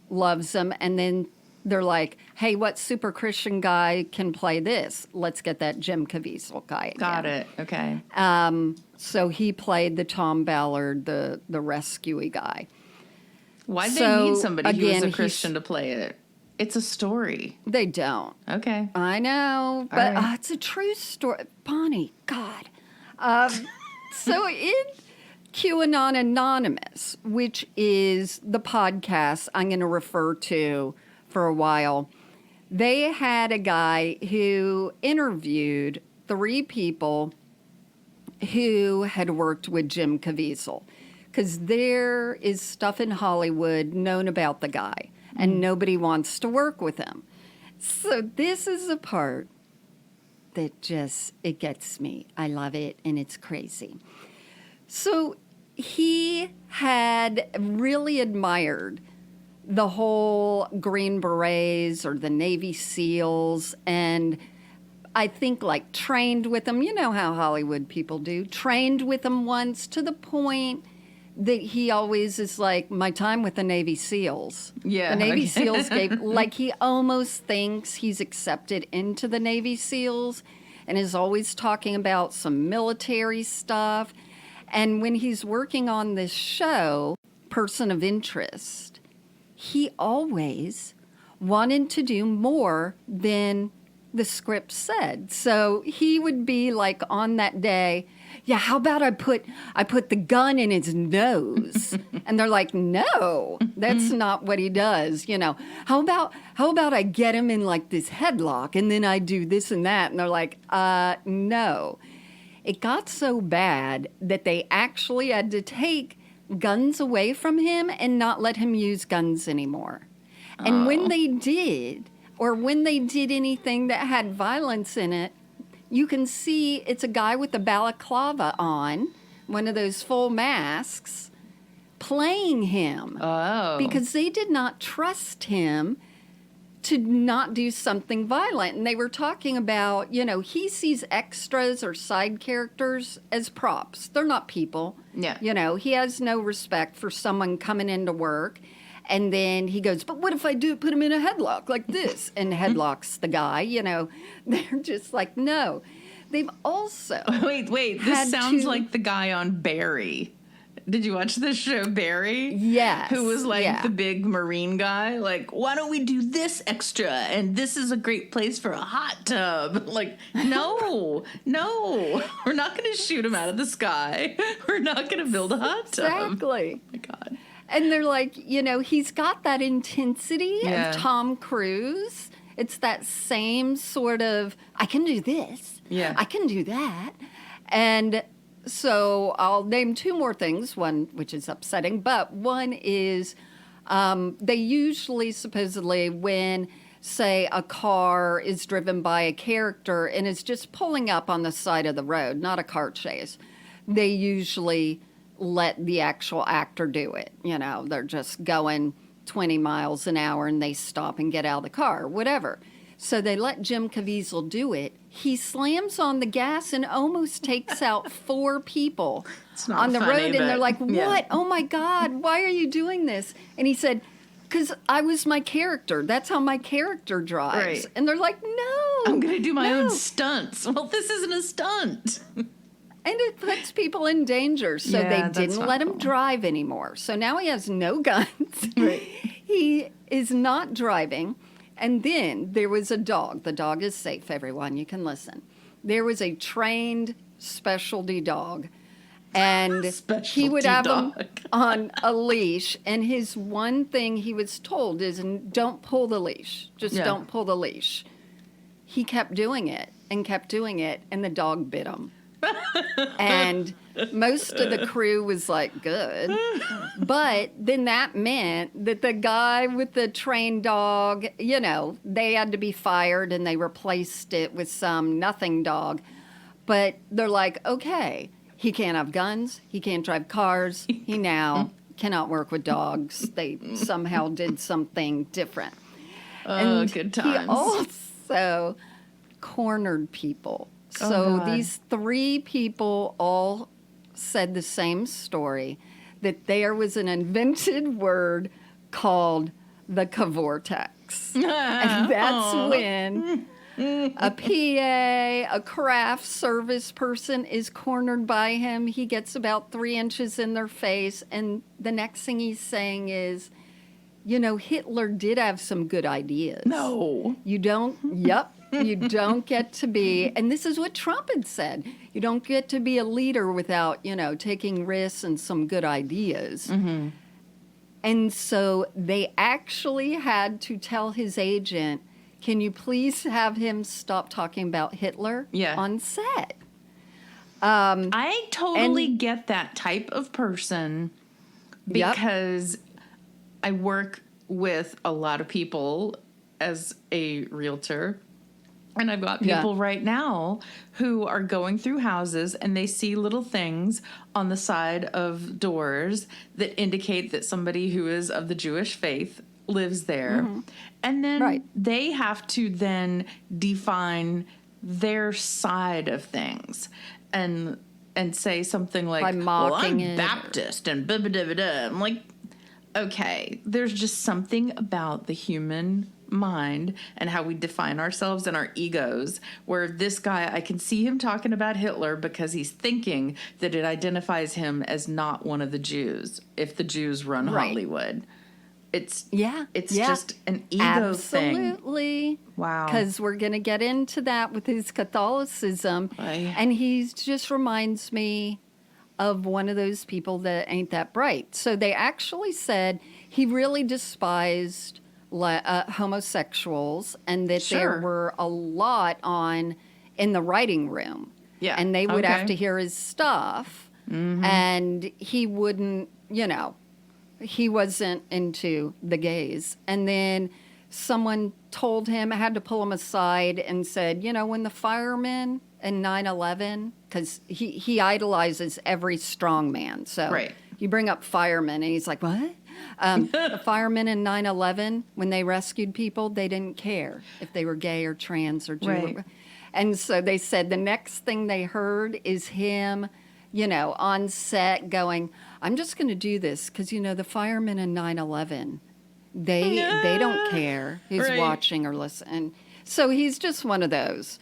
loves him. And then they're like, hey, what super Christian guy can play this? Let's get that Jim Caviezel guy again. Got it. Okay. So he played the Tom Ballard, the rescuey guy. Why'd they need somebody who was a Christian to play it? It's a story. They don't. Okay. I know, but it's a true story. Bonnie, God. So QAnon Anonymous, which is the podcast I'm going to refer to for a while, they had a guy who interviewed 3 people who had worked with Jim Caviezel, because there is stuff in Hollywood known about the guy, and nobody wants to work with him. So this is the part that it gets me. I love it, and it's crazy. So he had really admired the whole Green Berets or the Navy SEALs, and I think like trained with them. You know how Hollywood people do. Trained with them once to the point that he always is like, my time with the Navy SEALs. Yeah. The Navy SEALs gave, like he almost thinks he's accepted into the Navy SEALs and is always talking about some military stuff. And when he's working on this show, Person of Interest, he always wanted to do more than the script said. So he would be like on that day, yeah, how about I put the gun in his nose? And they're like, no, that's not what he does. You know, how about I get him in like this headlock and then I do this and that? And they're like, no. It got so bad that they actually had to take guns away from him and not let him use guns anymore. And when they did, or when they did anything that had violence in it, you can see it's a guy with a balaclava on, one of those full masks, playing him. Oh. Because they did not trust him to not do something violent. And they were talking about, you know, he sees extras or side characters as props. They're not people. Yeah. You know, he has no respect for someone coming into work. And then he goes, but what if I do put him in a headlock like this? And headlocks the guy, you know. They're just like, no. They've also Wait. This sounds like the guy on Barry. Did you watch this show, Barry? Yes. Who was like yeah. the big Marine guy? Like, why don't we do this extra? And this is a great place for a hot tub. Like, no. We're not going to shoot him out of the sky. We're not going to build a hot tub. Exactly. Oh my God. And they're like, you know, he's got that intensity Yeah. of Tom Cruise. It's that same sort of, I can do this. Yeah. I can do that. And so I'll name 2 more things, one which is upsetting, but one is they usually supposedly when, say, a car is driven by a character and is just pulling up on the side of the road, not a car chase, they usually let the actual actor do it. You know, they're just going 20 miles an hour and they stop and get out of the car, whatever. So they let Jim Caviezel do it. He slams on the gas and almost takes out 4 people on the funny, road. And they're like, what? yeah. Oh my God, why are you doing this? And he said, because I was my character. That's how my character drives. Right. And they're like, no. I'm going to do my no. own stunts. Well, this isn't a stunt. And it puts people in danger. So Yeah, they that's didn't not let him cool. drive anymore. So now he has no guns. Right. He is not driving. And then there was a dog. The dog is safe, everyone. You can listen. There was a trained specialty dog. And he would Specialty have dog. him on a leash. And his one thing he was told is, don't pull the leash. Just Yeah. don't pull the leash. He kept doing it. And the dog bit him. And most of the crew was like, good. But then that meant that the guy with the trained dog, you know, they had to be fired and they replaced it with some nothing dog. But they're like, okay, he can't have guns. He can't drive cars. He now cannot work with dogs. They somehow did something different. Oh, And good he times. also cornered people. So God. these 3 people all said the same story, that there was an invented word called the cavortex. And that's when a PA, a craft service person is cornered by him. He gets about 3 inches in their face. And the next thing he's saying is, you know, Hitler did have some good ideas. No. You don't? Yep. You don't get to be, and this is what Trump had said, you don't get to be a leader without, taking risks and some good ideas. Mm-hmm. And so they actually had to tell his agent, can you please have him stop talking about Hitler on set? I totally get that type of person because I work with a lot of people as a realtor. And I've got people right now who are going through houses and they see little things on the side of doors that indicate that somebody who is of the Jewish faith lives there. Mm-hmm. And then they have to then define their side of things and say something like, well, I'm Baptist and blah, blah, blah, blah, blah. I'm like, okay, there's just something about the human mind and how we define ourselves and our egos, where this guy, I can see him talking about Hitler because he's thinking that it identifies him as not one of the Jews if the Jews run Hollywood. It's just an ego thing. Absolutely. Wow. Because we're going to get into that with his Catholicism. And he just reminds me of one of those people that ain't that bright. So they actually said he really despised homosexuals and that there were a lot in the writing room. Yeah. And they would have to hear his stuff. Mm-hmm. And he wouldn't, he wasn't into the gays. And then someone told him, had to pull him aside and said, when the firemen in 9/11, because he idolizes every strong man. So you bring up firemen and he's like, what? The firemen in 9/11, when they rescued people, they didn't care if they were gay or trans or Jew. Right. And so they said the next thing they heard is him, on set going, I'm just going to do this because, the firemen in 9/11, they don't care who's watching or listening. So he's just one of those.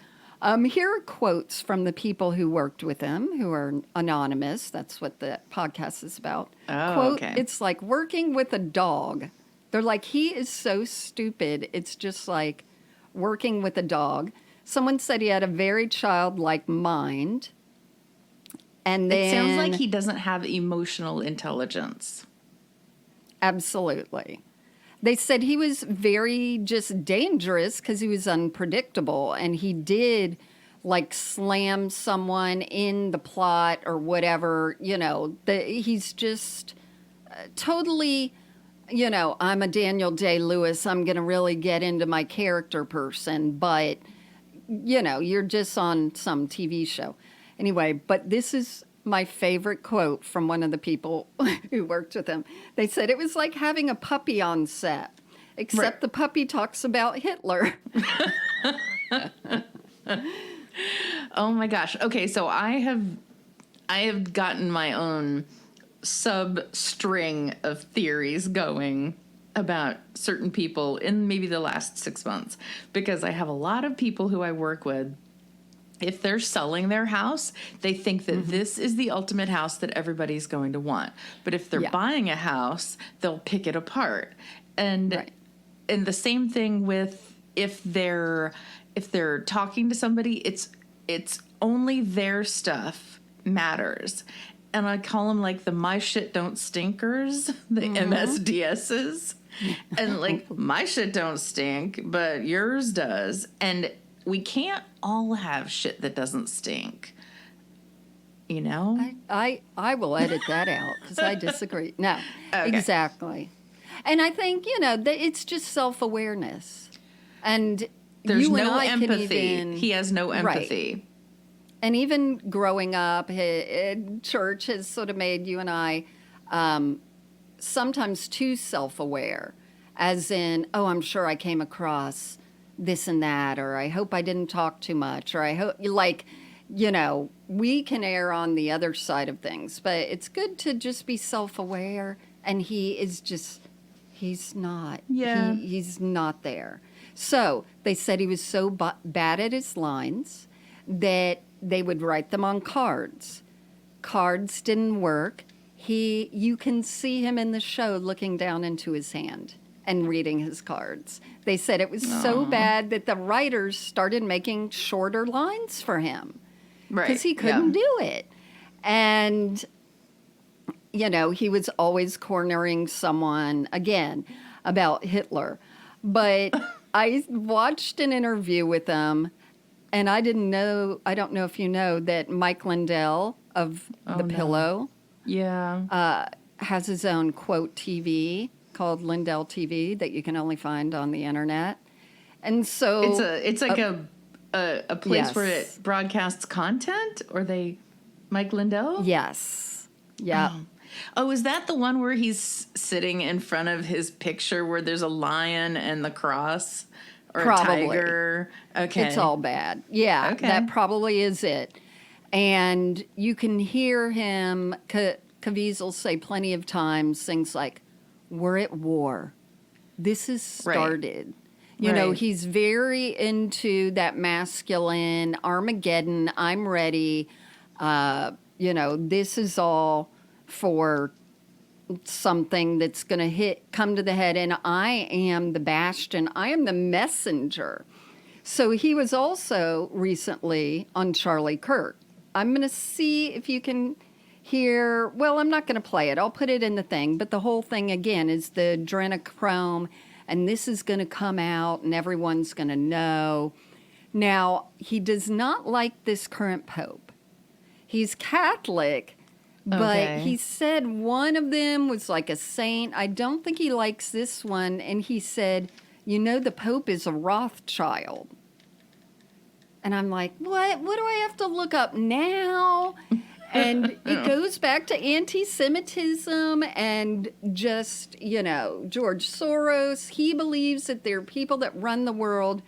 Here are quotes from the people who worked with him, who are anonymous. That's what the podcast is about. Oh, quote, it's like working with a dog. They're like, he is so stupid. It's just like working with a dog. Someone said he had a very childlike mind. And then, it sounds like he doesn't have emotional intelligence. Absolutely. They said he was very just dangerous because he was unpredictable, and he did like slam someone in the plot or whatever, he's just totally, I'm a Daniel Day-Lewis. I'm going to really get into my character person, but, you're just on some TV show. Anyway, but this is my favorite quote from one of the people who worked with him. They said it was like having a puppy on set, except the puppy talks about Hitler. Oh my gosh. Okay, so I have gotten my own sub-string of theories going about certain people in maybe the last 6 months, because I have a lot of people who I work with. If they're selling their house, they think that this is the ultimate house that everybody's going to want. But if they're buying a house, they'll pick it apart. And and the same thing with if they're talking to somebody, it's only their stuff matters. And I call them like the my shit don't stinkers, the MSDSs. And like, my shit don't stink, but yours does. And we can't all have shit that doesn't stink. I will edit that out because I disagree. No, exactly. And I think, it's just self-awareness. And there's no empathy. He has no empathy. Right. And even growing up, church has sort of made you and I sometimes too self-aware, as in, oh, I'm sure I came across this and that, or I hope I didn't talk too much, or I hope, we can err on the other side of things, but it's good to just be self-aware, and he's not. Yeah. He's not there. So they said he was so bad at his lines that they would write them on cards. Cards didn't work. You can see him in the show looking down into his hand. and reading his cards. They said it was so bad that the writers started making shorter lines for him because he couldn't do it. And, you know, he was always cornering someone, again, about Hitler. But I watched an interview with him, and I don't know if you know that Mike Lindell of The Pillow has his own quote TV called Lindell TV that you can only find on the internet. And so it's like a place where it broadcasts content, or Mike Lindell? Yes. Yeah. Oh, is that the one where he's sitting in front of his picture where there's a lion and the cross? Or Probably. A tiger? Okay. It's all bad. Yeah, that probably is it. And you can hear him, Caviezel, say plenty of times things like, we're at war. This has started. You know, he's very into that masculine Armageddon, I'm ready. You know, this is all for something that's going to come to the head, and I am the bastion. I am the messenger. So he was also recently on Charlie Kirk. I'm going to see if you can hear. Well, I'm not going to play it. I'll put it in the thing. But the whole thing, again, is the adrenochrome, and this is going to come out, and everyone's going to know. Now, he does not like this current pope. He's Catholic, but he said one of them was like a saint. I don't think he likes this one. And he said, you know, the Pope is a Rothschild. And I'm like, what? What do I have to look up now? And it goes back to anti-Semitism and just, you know, George Soros. He believes that there are people that run the world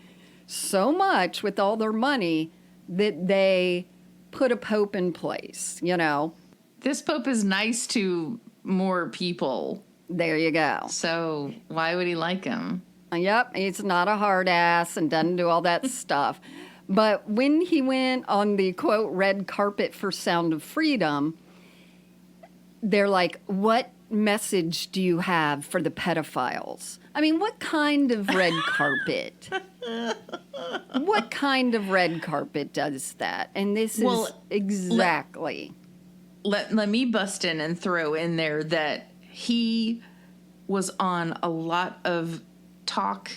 so much with all their money that they put a pope in place, you know. This pope is nice to more people. There you go. So why would he like him? Yep, he's not a hard ass and doesn't do all that stuff. But when he went on the, quote, red carpet for Sound of Freedom, they're like, what message do you have for the pedophiles? I mean, what kind of red carpet? What kind of red carpet does that? And this is exactly... Let me bust in and throw in there that he was on a lot of talk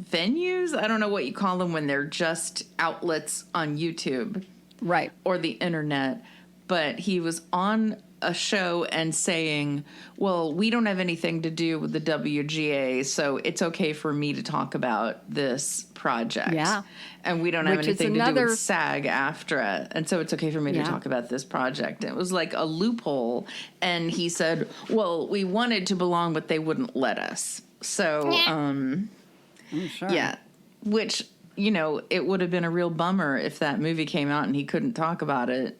venues. I don't know what you call them when they're just outlets on YouTube. Right. Or the internet. But he was on a show and saying, well, we don't have anything to do with the WGA, so it's okay for me to talk about this project. Yeah. And we don't have anything to do with SAG-AFTRA, and so it's okay for me to talk about this project. It was like a loophole, and he said, well, we wanted to belong, but they wouldn't let us. So, sure. Yeah, which, you know, it would have been a real bummer if that movie came out and he couldn't talk about it.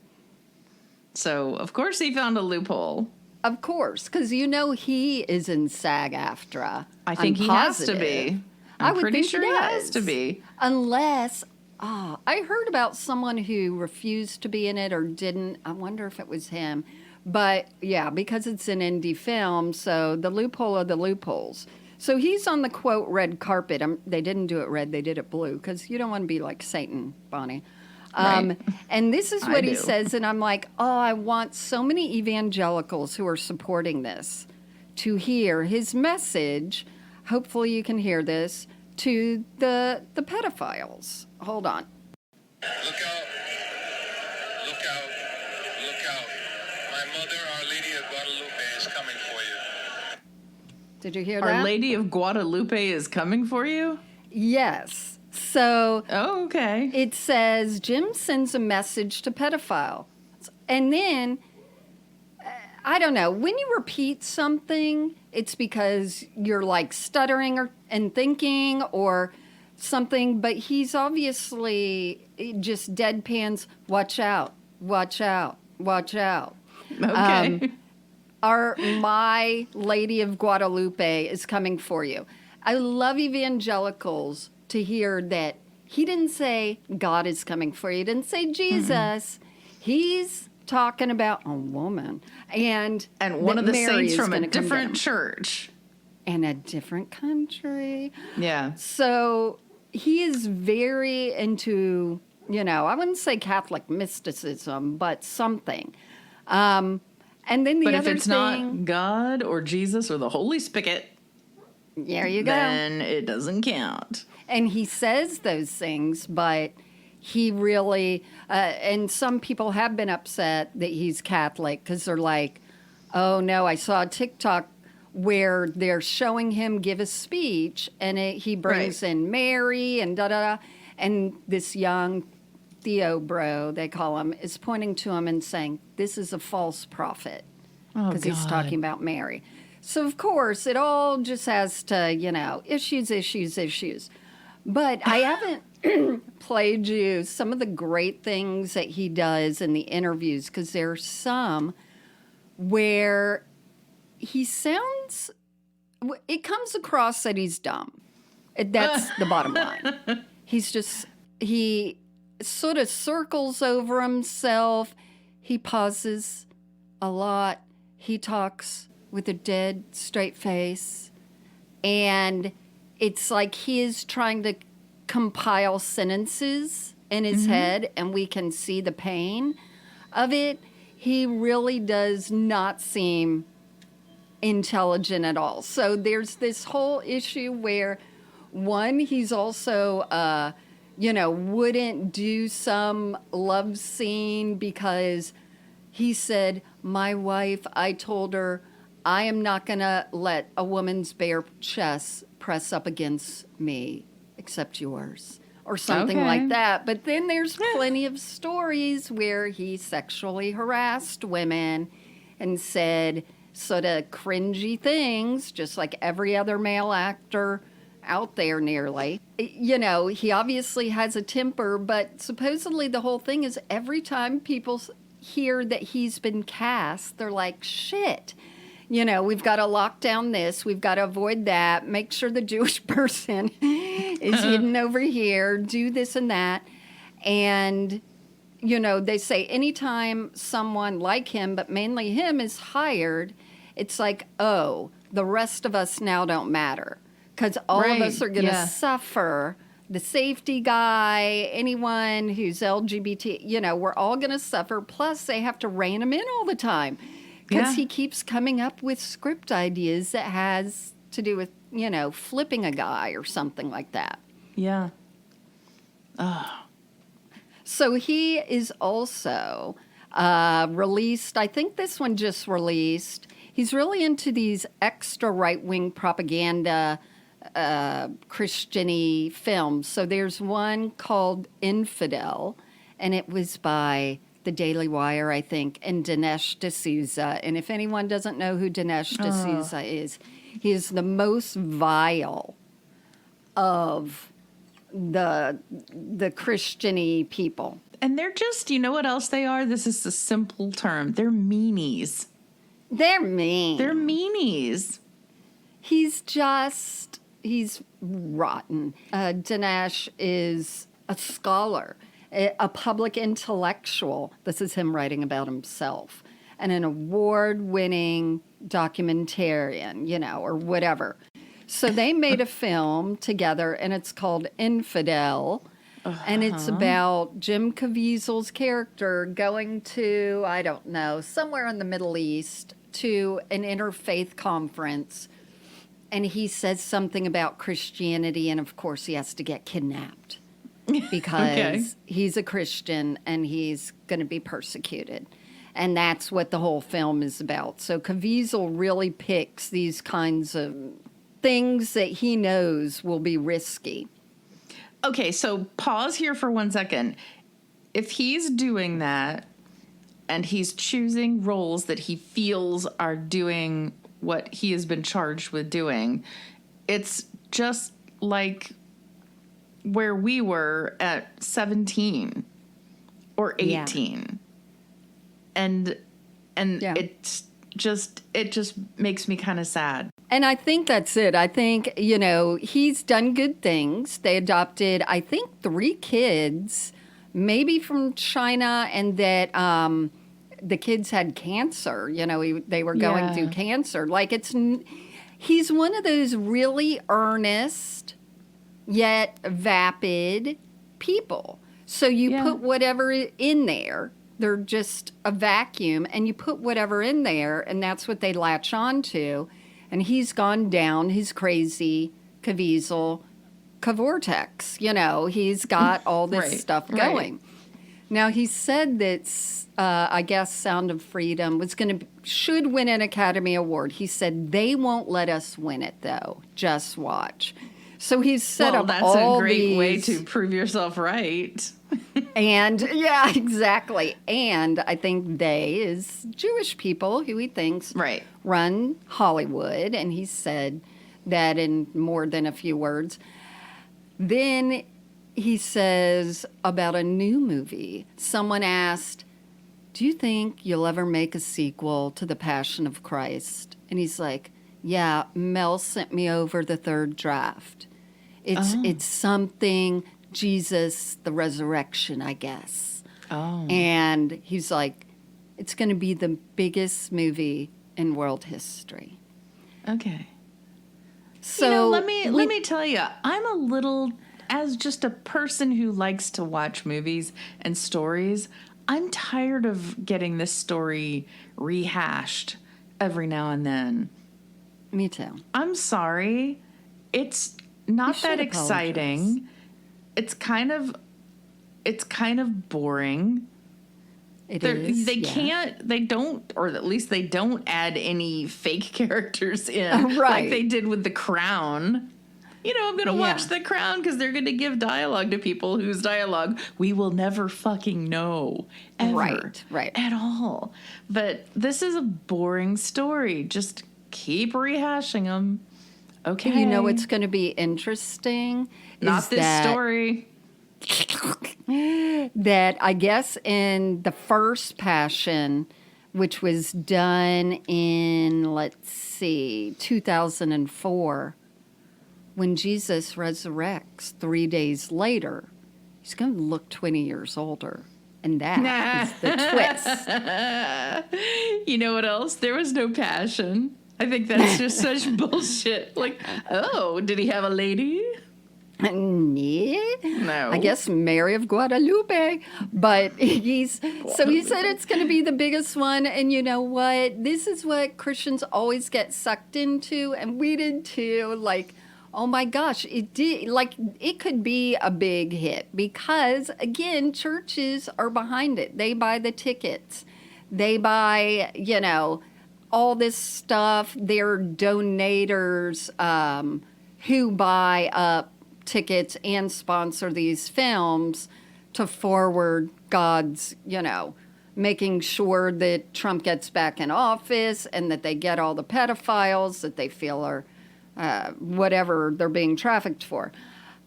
So, of course, he found a loophole. Of course, because you know he is in SAG-AFTRA. I think he has to be. I'm pretty sure he has to be. Unless, I heard about someone who refused to be in it or didn't. I wonder if it was him. But, yeah, because it's an indie film, so the loophole of the loopholes. So he's on the, quote, red carpet. They didn't do it red, they did it blue, because you don't want to be like Satan, Bonnie. Right. And this is what he says, and I'm like, I want so many evangelicals who are supporting this to hear his message. Hopefully you can hear this to the pedophiles. Hold on. Look out. Look out. Look out. My mother, Our Lady of Guadalupe, is coming for you. Did you hear that? Our Lady of Guadalupe is coming for you? Yes. So okay. It says, Jim sends a message to pedophile. And then, I don't know, when you repeat something, it's because you're like stuttering and thinking or something, but he's obviously just deadpans, watch out, watch out, watch out. Okay. My Lady of Guadalupe is coming for you. I love evangelicals to hear that he didn't say God is coming for you. He didn't say Jesus. He's talking about a woman. And one of the Mary saints from a gonna come get him. different church. in a different country. Yeah. So he is very into, I wouldn't say Catholic mysticism, but something. And then the But other if it's not God or Jesus or the Holy Spigot, there you go. then it doesn't count. And he says those things, but he really, and some people have been upset that he's Catholic because they're like, oh no, I saw a TikTok where they're showing him give a speech and he brings in Mary and da-da-da. And this young Theo bro, they call him, is pointing to him and saying, this is a false prophet because he's talking about Mary. So, of course, it all just has to, issues. But I haven't played you some of the great things that he does in the interviews because there's some where he sounds, it comes across that he's dumb. That's the bottom line. He sort of circles over himself. He pauses a lot. He talks with a dead, straight face. And it's like he is trying to compile sentences in his head, and we can see the pain of it. He really does not seem intelligent at all. So there's this whole issue where, one, he's also, wouldn't do some love scene because he said, my wife, I told her, I am not going to let a woman's bare chest press up against me except yours, or something like that. But then there's plenty of stories where he sexually harassed women and said sort of cringy things, just like every other male actor out there nearly. He obviously has a temper, but supposedly the whole thing is every time people hear that he's been cast, they're like, shit. We've got to lock down this. We've got to avoid that. Make sure the Jewish person is hidden over here. Do this and that. And, they say anytime someone like him, but mainly him, is hired, it's like, oh, the rest of us now don't matter. Because all of us are going to suffer. The safety guy, anyone who's LGBT, we're all going to suffer. Plus, they have to rein him in all the time. Because he keeps coming up with script ideas that has to do with, flipping a guy or something like that. Yeah. So he is also released, I think this one just released. He's really into these extra right-wing propaganda Christian-y films. So there's one called Infidel, and it was by The Daily Wire, I think, and Dinesh D'Souza. And if anyone doesn't know who Dinesh D'Souza is, he is the most vile of the Christian-y people. And they're just, you know what else they are? This is a simple term. They're meanies. They're mean. They're meanies. He's rotten. Dinesh is a scholar, a public intellectual. This is him writing about himself. And an award-winning documentarian, or whatever. So they made a film together, and it's called Infidel. And it's about Jim Caviezel's character going to, I don't know, somewhere in the Middle East to an interfaith conference. And he says something about Christianity, and of course he has to get kidnapped because he's a Christian and he's going to be persecuted. And that's what the whole film is about. So Caviezel really picks these kinds of things that he knows will be risky. Okay, so pause here for 1 second. If he's doing that and he's choosing roles that he feels are doing what he has been charged with doing, it's just like where we were at 17 or 18. And it just makes me kind of sad. And I think that's it. I think, he's done good things. They adopted, I think, 3 kids, maybe from China, and that the kids had cancer. They were going through cancer. Like, He's one of those really earnest yet vapid people. So you put whatever in there. They're just a vacuum, and you put whatever in there, and that's what they latch on to. And he's gone down his crazy Caviezel vortex. You know, he's got all this stuff going. Now, he said that, I guess, Sound of Freedom should win an Academy Award. He said, they won't let us win it, though. Just watch. So he's set up that's all a great way these, to prove yourself right. and yeah, exactly. And I think they is Jewish people who he thinks run Hollywood. And he said that in more than a few words. Then he says about a new movie. Someone asked, do you think you'll ever make a sequel to The Passion of Christ? And he's like, yeah, Mel sent me over the third draft. It's something, Jesus, the resurrection, I guess. Oh. And he's like, it's going to be the biggest movie in world history. Okay. So let me tell you, I'm a little, as just a person who likes to watch movies and stories, I'm tired of getting this story rehashed every now and then. Me too. I'm sorry. It's not that exciting. It's kind of boring. They don't, or at least they don't add any fake characters in like they did with The Crown. You know, I'm going to watch The Crown because they're going to give dialogue to people whose dialogue we will never fucking know ever. Right. At all. But this is a boring story. Just keep rehashing them. Okay. You know what's going to be interesting? Not this story. That I guess in the first Passion, which was done in, 2004, when Jesus resurrects 3 days later, he's going to look 20 years older. And that is the twist. You know what else? There was no passion. I think that's just such bullshit. Like, oh, did he have a lady? No. I guess Mary of Guadalupe. But he said it's going to be the biggest one. And you know what? This is what Christians always get sucked into. And we did too. Like, oh my gosh, it did. Like, it could be a big hit because, again, churches are behind it. They buy the tickets. They buy, all this stuff. They're donators who buy up tickets and sponsor these films to forward God's, making sure that Trump gets back in office and that they get all the pedophiles that they feel are whatever they're being trafficked for.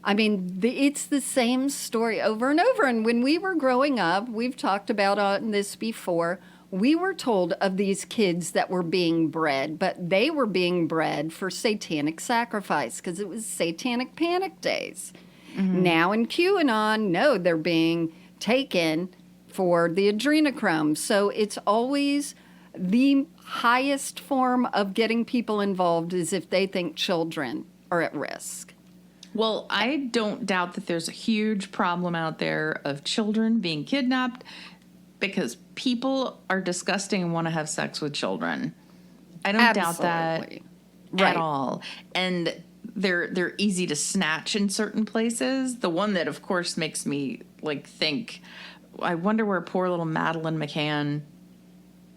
I mean, it's the same story over and over. And when we were growing up, we've talked about on this before, we were told of these kids that were being bred, but they were being bred for satanic sacrifice because it was satanic panic days. Mm-hmm. Now in QAnon, no, they're being taken for the adrenochrome. So it's always the highest form of getting people involved is if they think children are at risk. Well, I don't doubt that there's a huge problem out there of children being kidnapped because people are disgusting and want to have sex with children. I don't doubt that at all. And they're easy to snatch in certain places. The one that, of course, makes me think, I wonder where poor little Madeleine McCann,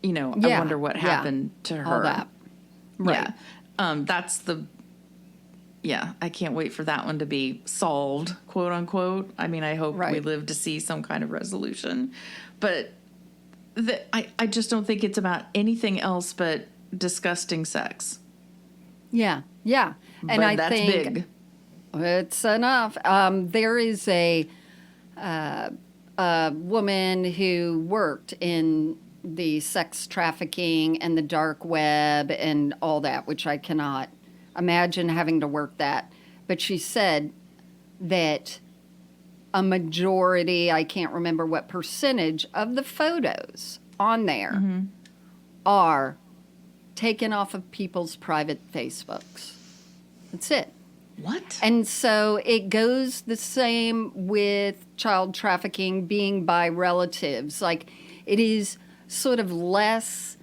I wonder what happened to her. All that. Right. Yeah. I can't wait for that one to be solved, quote unquote. I mean, I hope we live to see some kind of resolution. But I just don't think it's about anything else but disgusting sex. Yeah. And but I that's think big. It's enough. There is a woman who worked in the sex trafficking and the dark web and all that, which I cannot imagine having to work that. But she said that a majority, I can't remember what percentage, of the photos on there are taken off of people's private Facebooks. That's it. What? And so it goes the same with child trafficking being by relatives. Like, it is sort of less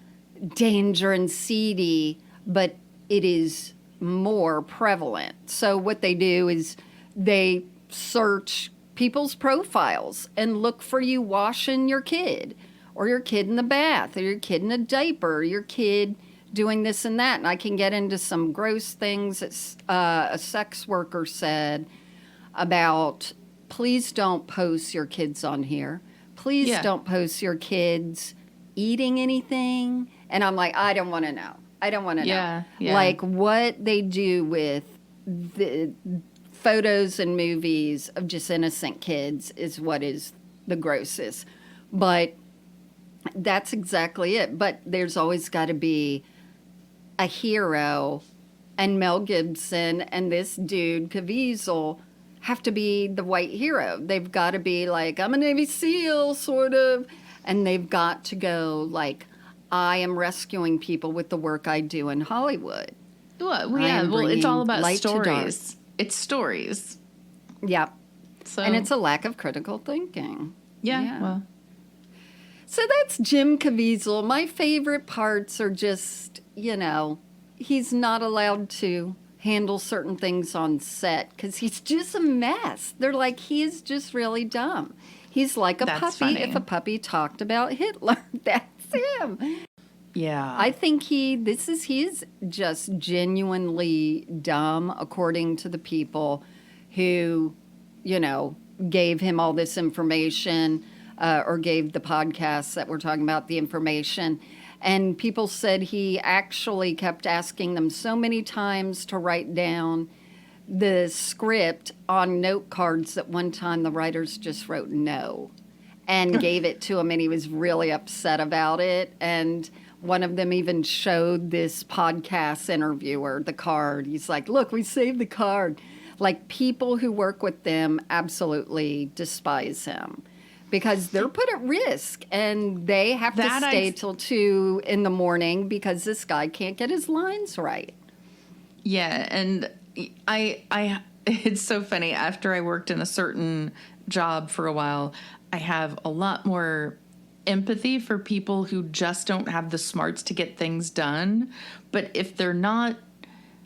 danger and seedy, but it is more prevalent. So what they do is they search people's profiles and look for you washing your kid, or your kid in the bath, or your kid in a diaper, or your kid doing this and that. And I can get into some gross things that a sex worker said about, please don't post your kids on here. Please don't post your kids eating anything. And I'm like, I don't want to know. I don't want to know. Yeah. Like, what they do with the photos and movies of just innocent kids is what is the grossest. But that's exactly it. But there's always got to be a hero, and Mel Gibson and this dude, Caviezel, have to be the white hero. They've got to be like, I'm a Navy SEAL, sort of. And they've got to go like, I am rescuing people with the work I do in Hollywood. Well, it's all about light to dark. stories. It's stories. Yep. So, And it's a lack of critical thinking. yeah. Well, So that's Jim Caviezel. My favorite parts are just, he's not allowed to handle certain things on set because he's just a mess. They're like, he is just really dumb. He's like a That's puppy. funny. If a puppy talked about Hitler, that's him. yeah. I think he is just genuinely dumb, according to the people who, gave him all this information, or gave the podcasts that we're talking about the information. And people said he actually kept asking them so many times to write down the script on note cards that one time the writers just wrote no and gave it to him, and he was really upset about it. And one of them even showed this podcast interviewer the card. He's like, look, we saved the card. Like, people who work with them absolutely despise him because they're put at risk, and they have to stay till 2 a.m. because this guy can't get his lines right. Yeah, and I it's so funny. After I worked in a certain job for a while, I have a lot more empathy for people who just don't have the smarts to get things done. But if they're not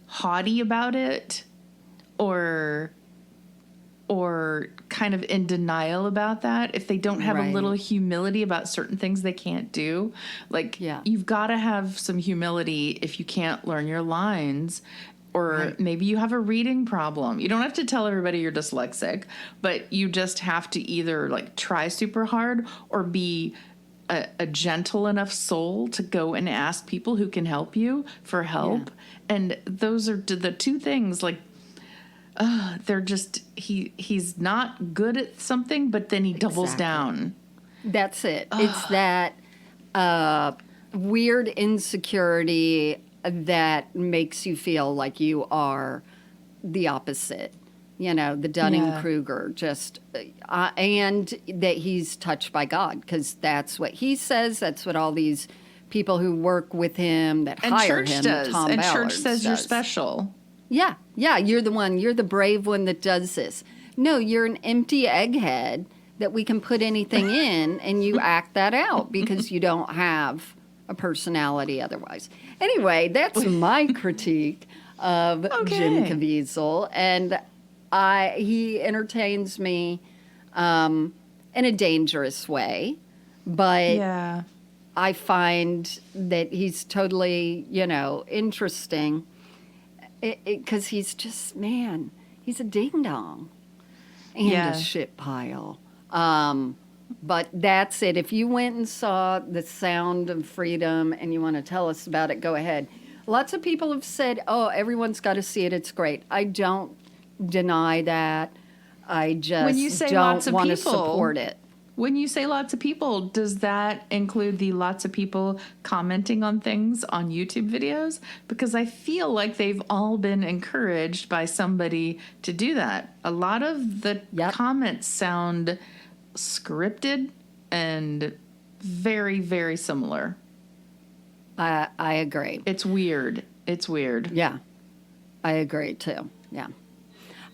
haughty about it, or kind of in denial about that, if they don't have a little humility about certain things they can't do, like, you've got to have some humility if you can't learn your lines. Or maybe you have a reading problem. You don't have to tell everybody you're dyslexic, but you just have to either like try super hard or be a gentle enough soul to go and ask people who can help you for help. Yeah. And those are the two things. Like, they're just he's not good at something, but then he doubles down. That's it. It's that weird insecurity that makes you feel like you are the opposite, the Dunning-Kruger, just, and that he's touched by God, because that's what he says. That's what all these people who work with him that and hire church him, does. Tom and Ballard church says does. You're special. Yeah, you're the one. You're the brave one that does this. No, you're an empty egghead that we can put anything in, and you act that out because you don't have a personality otherwise. Anyway, that's my critique of Jim Caviezel, and he entertains me in a dangerous way, but I find that he's totally, interesting because he's just, man, he's a ding-dong and a shit pile. But that's it. If you went and saw The Sound of Freedom and you want to tell us about it, go ahead. Lots of people have said, oh, everyone's got to see it. It's great. I don't deny that. I just don't want to support it. When you say lots of people, does that include the lots of people commenting on things on YouTube videos? Because I feel like they've all been encouraged by somebody to do that. A lot of the comments sound scripted and very, very similar. I agree. It's weird. It's weird. Yeah, I agree too. Yeah.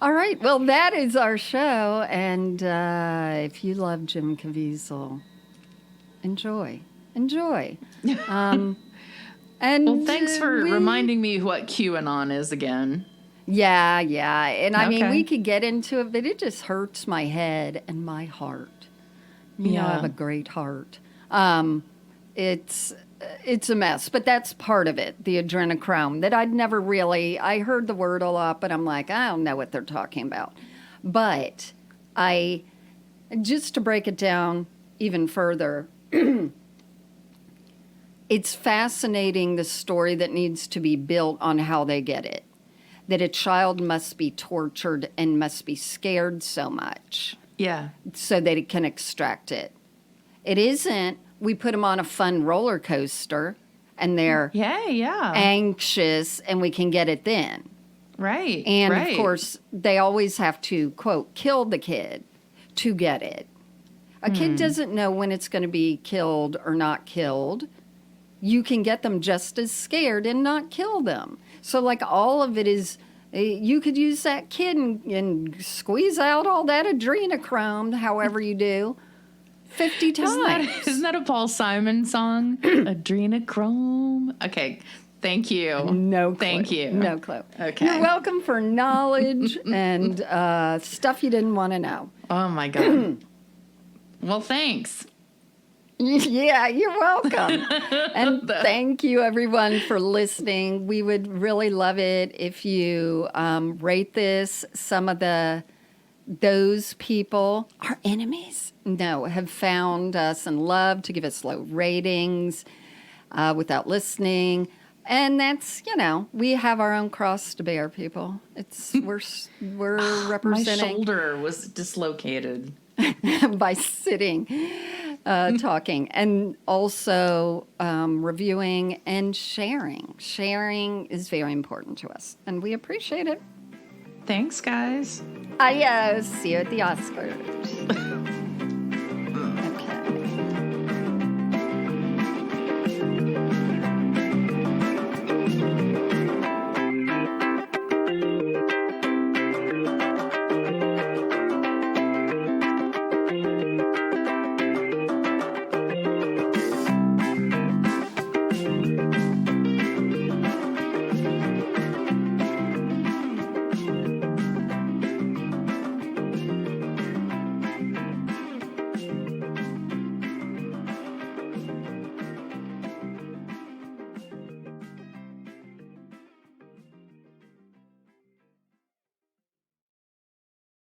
All right. Well, that is our show. And if you love Jim Caviezel, enjoy. And Well, thanks for reminding me what QAnon is again. Yeah. And I mean, Okay. we could get into it, but it just hurts my head and my heart. You know, I have a great heart. It's a mess, but that's part of it, the adrenochrome, that I'd never really, I heard the word a lot, but I'm like, I don't know what they're talking about. But just to break it down even further, it's fascinating, the story that needs to be built on how they get it. That a child must be tortured and must be scared so much. Yeah. So that it can extract it. It isn't, we put them on a fun roller coaster and they're Yeah. anxious and we can get it then. Right. And right. of course, they always have to, quote, kill the kid to get it. A kid doesn't know when it's going to be killed or not killed. You can get them just as scared and not kill them. So, like, all of it is, you could use that kid and squeeze out all that adrenochrome, however you do, 50 times. Isn't that a Paul Simon song? Adrenochrome. Okay. Thank you. No clue. Thank you. No clue. Okay. You're welcome for knowledge and stuff you didn't want to know. Oh, my God. Well, thanks. Yeah, you're welcome. And thank you, everyone, for listening. We would really love it if you rate this. Some of those people, our enemies, have found us and love to give us low ratings without listening. And that's, we have our own cross to bear, people. We're representing. My shoulder was dislocated. By sitting, talking, and also reviewing and sharing. Sharing is very important to us, and we appreciate it. Thanks, guys. Adios. See you at the Oscars.